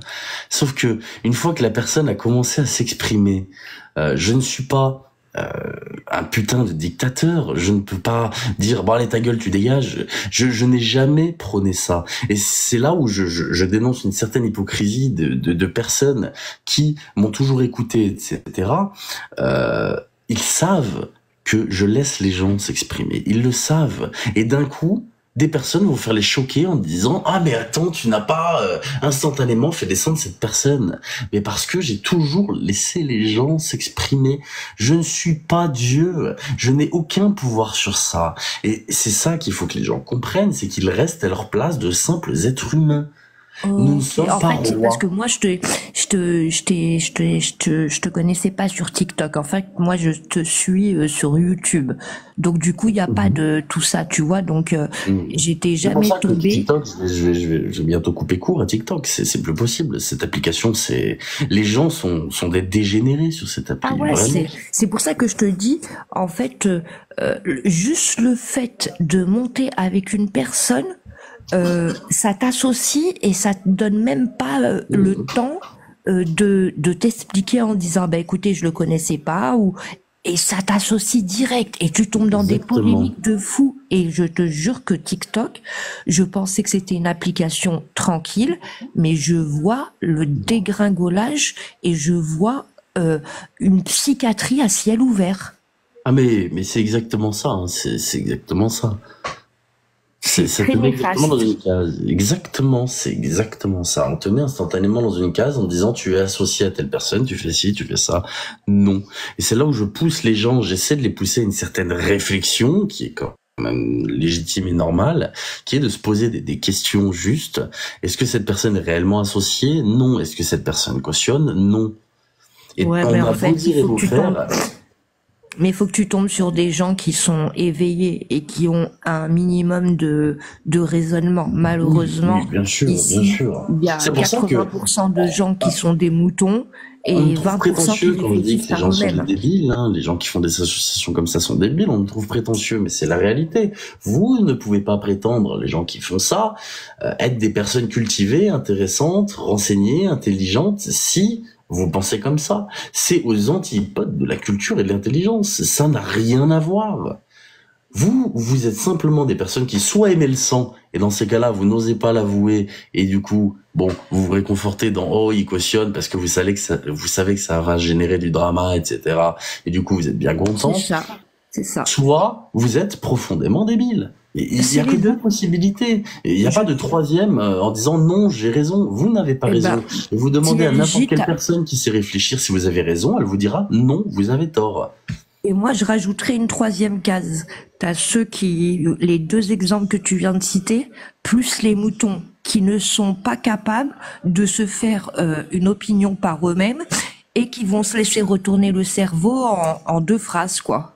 Sauf que une fois que la personne a commencé à s'exprimer, je ne suis pas un putain de dictateur. Je ne peux pas dire bon allez ta gueule tu dégages. Je n'ai jamais prôné ça. Et c'est là où je dénonce une certaine hypocrisie de personnes qui m'ont toujours écouté, etc. Ils savent que je laisse les gens s'exprimer. Ils le savent. Et d'un coup, des personnes vont faire les choquer en disant « Ah, mais attends, tu n'as pas instantanément fait descendre cette personne. » Mais parce que j'ai toujours laissé les gens s'exprimer. Je ne suis pas Dieu. Je n'ai aucun pouvoir sur ça. Et c'est ça qu'il faut que les gens comprennent, c'est qu'ils restent à leur place de simples êtres humains. Nous ne sommes en pas fait, rois. parce que moi, je te connaissais pas sur TikTok. En fait, moi, je te suis sur YouTube. Donc, du coup, il n'y a pas de tout ça, tu vois. Donc, j'étais C'est pour jamais ça que tombée. TikTok, je vais bientôt couper court à TikTok. C'est plus possible. Cette application, les gens sont des dégénérés sur cette appli. Ah ouais, vraiment. c'est pour ça que je te dis, en fait, juste le fait de monter avec une personne, ça t'associe et ça te donne même pas le temps de t'expliquer en disant bah écoutez je le connaissais pas ou et ça t'associe direct et tu tombes dans des polémiques de fou. Et je te jure que TikTok, je pensais que c'était une application tranquille, mais je vois le dégringolage et je vois une psychiatrie à ciel ouvert. Ah mais c'est exactement ça. Hein. C'est exactement ça. Ça te met exactement dans une case. Exactement, c'est exactement ça. On te met instantanément dans une case en disant tu es associé à telle personne, tu fais ci, tu fais ça. Non. Et c'est là où je pousse les gens, j'essaie de les pousser à une certaine réflexion qui est quand même légitime et normale, qui est de se poser des questions justes. Est-ce que cette personne est réellement associée? Non. Est-ce que cette personne cautionne? Non. Et ouais, on mais a en fait, beau dire et beau faire. Mais il faut que tu tombes sur des gens qui sont éveillés et qui ont un minimum de raisonnement. Malheureusement, oui, bien sûr, ici, bien sûr. Il y a 80% de gens qui sont des moutons et on me trouve 20% prétentieux qui quand on dit réfléchissent que les gens par sont des eux-mêmes. débiles. Hein. Les gens qui font des associations comme ça sont débiles. On me trouve prétentieux, mais c'est la réalité. Vous ne pouvez pas prétendre, les gens qui font ça, être des personnes cultivées, intéressantes, renseignées, intelligentes, si vous pensez comme ça. C'est aux antipodes de la culture et de l'intelligence. Ça n'a rien à voir. Vous êtes simplement des personnes qui soit aimaient le sang, et dans ces cas-là, vous n'osez pas l'avouer, et du coup, bon, vous vous réconfortez dans « Oh, il cautionne » parce que vous savez que ça va générer du drama, etc. Et du coup, vous êtes bien content. C'est ça. Soit vous être profondément débile. Il y a que deux possibilités. Il n'y a pas de troisième en disant non, j'ai raison. Vous n'avez pas raison. Et vous demandez à n'importe quelle personne qui sait réfléchir si vous avez raison, elle vous dira non, vous avez tort. Et moi, je rajouterais une troisième case. T'as les deux exemples que tu viens de citer, plus les moutons qui ne sont pas capables de se faire une opinion par eux-mêmes et qui vont se laisser retourner le cerveau en deux phrases, quoi.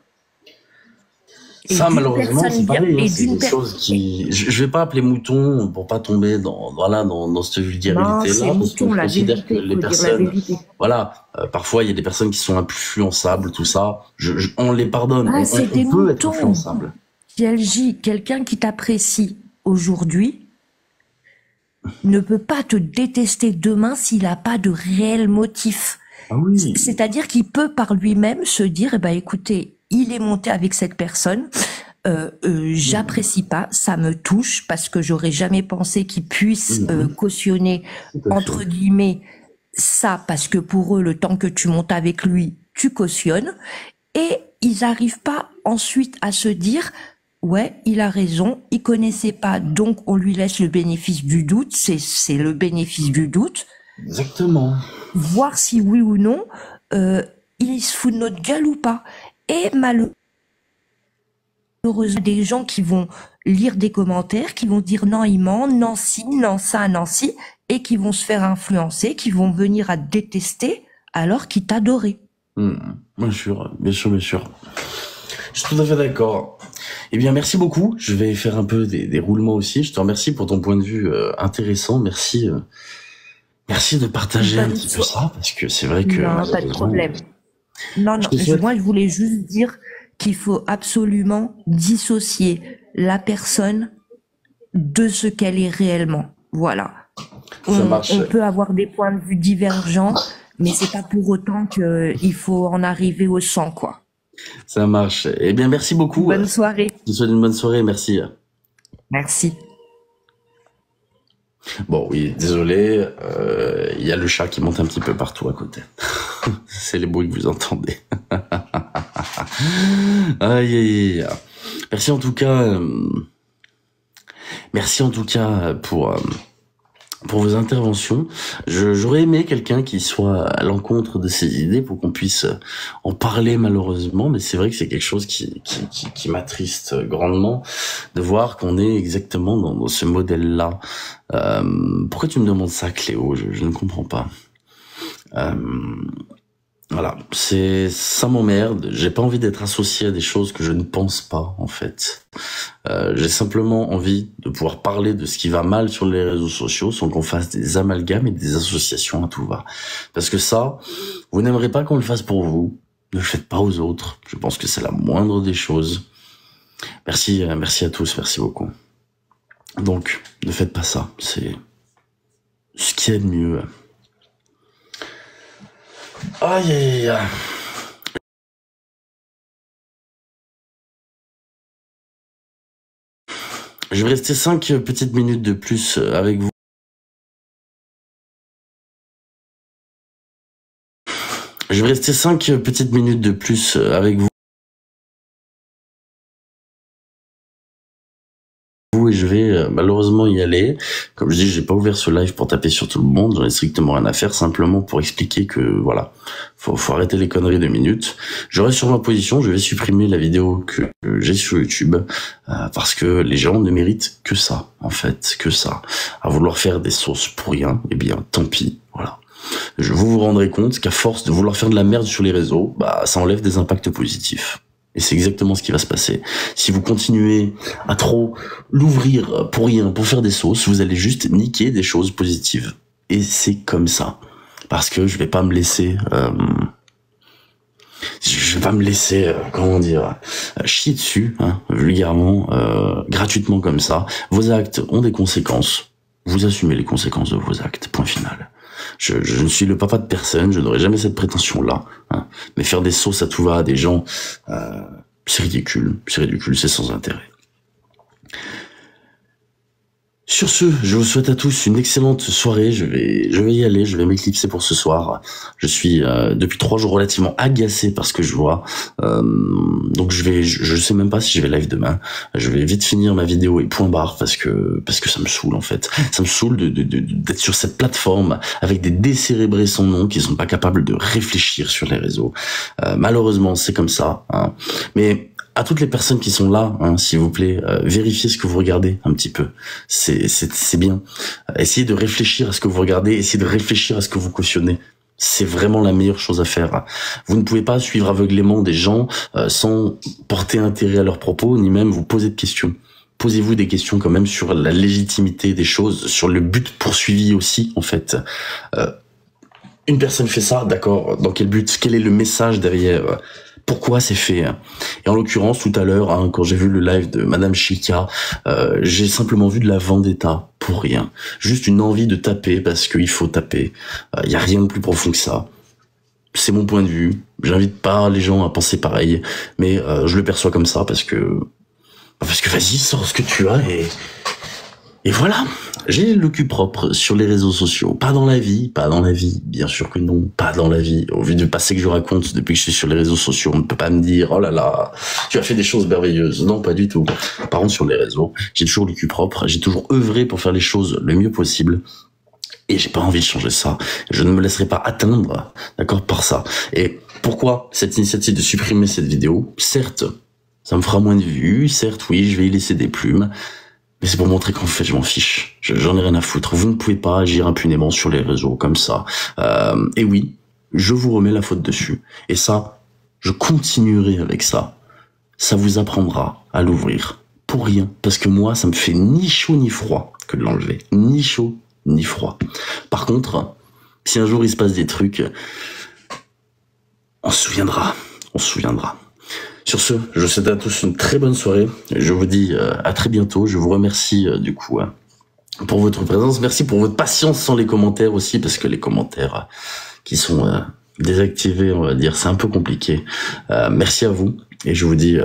Et ça, malheureusement, c'est pareil, hein, c'est des choses qui... Je vais pas appeler moutons pour pas tomber dans cette vulgarité-là, parce que je considère que les personnes... Voilà, parfois, il y a des personnes qui sont influençables, tout ça. On les pardonne, on peut être influençable. GLJ, quelqu'un qui t'apprécie aujourd'hui ne peut pas te détester demain s'il n'a pas de réel motif. Ah oui. C'est-à-dire qu'il peut par lui-même se dire, eh ben, écoutez, il est monté avec cette personne, j'apprécie pas, ça me touche parce que j'aurais jamais pensé qu'il puisse cautionner entre guillemets ça parce que pour eux le temps que tu montes avec lui, tu cautionnes et ils n'arrivent pas ensuite à se dire ouais, il a raison, il connaissait pas donc on lui laisse le bénéfice du doute, c'est le bénéfice du doute. Exactement. Voir si oui ou non, ils se foutent de notre gueule ou pas. Et malheureusement, des gens qui vont lire des commentaires, qui vont dire non, il ment, non, si, non, ça, non, si, et qui vont se faire influencer, qui vont venir à te détester alors qu'ils t'adoraient. Bien sûr, bien sûr, bien sûr. Je suis tout à fait d'accord. Eh bien, merci beaucoup. Je vais faire un peu des roulements aussi. Je te remercie pour ton point de vue intéressant. Merci, merci de partager un petit peu ça, parce que c'est vrai que Non, pas de problème. Non, non, moi je voulais juste dire qu'il faut absolument dissocier la personne de ce qu'elle est réellement. Voilà. On peut avoir des points de vue divergents, mais c'est pas pour autant qu'il faut en arriver au sang, quoi. Ça marche. Eh bien, merci beaucoup. Bonne soirée. Je te souhaite une bonne soirée. Merci. Merci. Bon, oui, désolé. Il y a le chat qui monte un petit peu partout à côté. C'est les bruits que vous entendez. Aïe, aïe, aïe. Merci en tout cas. Merci en tout cas pour vos interventions. J'aurais aimé quelqu'un qui soit à l'encontre de ces idées pour qu'on puisse en parler malheureusement, mais c'est vrai que c'est quelque chose qui m'attriste grandement de voir qu'on est exactement dans ce modèle-là. Pourquoi tu me demandes ça, Cléo? Je ne comprends pas. Voilà, ça m'emmerde. J'ai pas envie d'être associé à des choses que je ne pense pas, en fait. J'ai simplement envie de pouvoir parler de ce qui va mal sur les réseaux sociaux sans qu'on fasse des amalgames et des associations à tout va. Parce que ça, vous n'aimerez pas qu'on le fasse pour vous. Ne le faites pas aux autres. Je pense que c'est la moindre des choses. Merci à tous, merci beaucoup. Donc, ne faites pas ça. C'est ce qui est de mieux. Aïe, aïe, aïe. Je vais rester 5 petites minutes de plus avec vous. Je vais rester 5 petites minutes de plus avec vous. Et je vais malheureusement y aller. Comme je dis, j'ai pas ouvert ce live pour taper sur tout le monde, j'en ai strictement rien à faire, simplement pour expliquer que voilà, faut arrêter les conneries de minutes. Je reste sur ma position, je vais supprimer la vidéo que j'ai sur YouTube, parce que les gens ne méritent que ça, en fait, que ça. À vouloir faire des sauces pour rien, eh bien tant pis, voilà. Vous vous rendrez compte qu'à force de vouloir faire de la merde sur les réseaux, bah ça enlève des impacts positifs. Et c'est exactement ce qui va se passer. Si vous continuez à trop l'ouvrir pour rien, pour faire des sauces, vous allez juste niquer des choses positives. Et c'est comme ça. Parce que je vais pas me laisser... comment dire, chier dessus, hein, vulgairement, gratuitement comme ça. Vos actes ont des conséquences. Vous assumez les conséquences de vos actes. Point final. Je ne suis le papa de personne, je n'aurai jamais cette prétention-là. Hein. Mais faire des sauces à tout va à des gens, c'est ridicule, c'est sans intérêt. Sur ce, je vous souhaite à tous une excellente soirée. Je vais y aller, je vais m'éclipser pour ce soir. Je suis depuis 3 jours relativement agacé par ce que je vois. Donc je sais même pas si je vais live demain. Je vais vite finir ma vidéo et point barre parce que ça me saoule en fait. Ça me saoule d'être sur cette plateforme avec des décérébrés sans nom qui sont pas capables de réfléchir sur les réseaux. Malheureusement, c'est comme ça. Hein. Mais à toutes les personnes qui sont là, hein, s'il vous plaît, vérifiez ce que vous regardez un petit peu. C'est bien. Essayez de réfléchir à ce que vous regardez, essayez de réfléchir à ce que vous cautionnez. C'est vraiment la meilleure chose à faire. Vous ne pouvez pas suivre aveuglément des gens sans porter intérêt à leurs propos, ni même vous poser de questions. Posez-vous des questions quand même sur la légitimité des choses, sur le but poursuivi aussi, en fait. Une personne fait ça, d'accord, dans quel but? Quel est le message derrière? Pourquoi c'est fait? Et en l'occurrence, tout à l'heure, hein, quand j'ai vu le live de Madame Chica, j'ai simplement vu de la vendetta pour rien. Juste une envie de taper parce qu'il faut taper. Il y a rien de plus profond que ça. C'est mon point de vue. J'invite pas les gens à penser pareil, mais je le perçois comme ça parce que vas-y, sors ce que tu as et voilà. J'ai le cul propre sur les réseaux sociaux. Pas dans la vie, bien sûr que non, pas dans la vie. Au vu du passé que je raconte depuis que je suis sur les réseaux sociaux, on ne peut pas me dire, oh là là, tu as fait des choses merveilleuses. Non, pas du tout. Par contre, sur les réseaux, j'ai toujours le cul propre, j'ai toujours œuvré pour faire les choses le mieux possible. Et j'ai pas envie de changer ça. Je ne me laisserai pas atteindre, d'accord, par ça. Et pourquoi cette initiative de supprimer cette vidéo? Certes, ça me fera moins de vues, certes, oui, je vais y laisser des plumes, mais c'est pour montrer qu'en fait, je m'en fiche. J'en ai rien à foutre. Vous ne pouvez pas agir impunément sur les réseaux comme ça. Et oui, je vous remets la faute dessus. Et ça, je continuerai avec ça. Ça vous apprendra à l'ouvrir. Pour rien. Parce que moi, ça me fait ni chaud ni froid que de l'enlever. Ni chaud ni froid. Par contre, si un jour il se passe des trucs, on se souviendra. On se souviendra. Sur ce, je vous souhaite à tous une très bonne soirée. Je vous dis à très bientôt. Je vous remercie du coup pour votre présence. Merci pour votre patience sans les commentaires aussi, parce que les commentaires qui sont désactivés, on va dire, c'est un peu compliqué. Merci à vous et je vous dis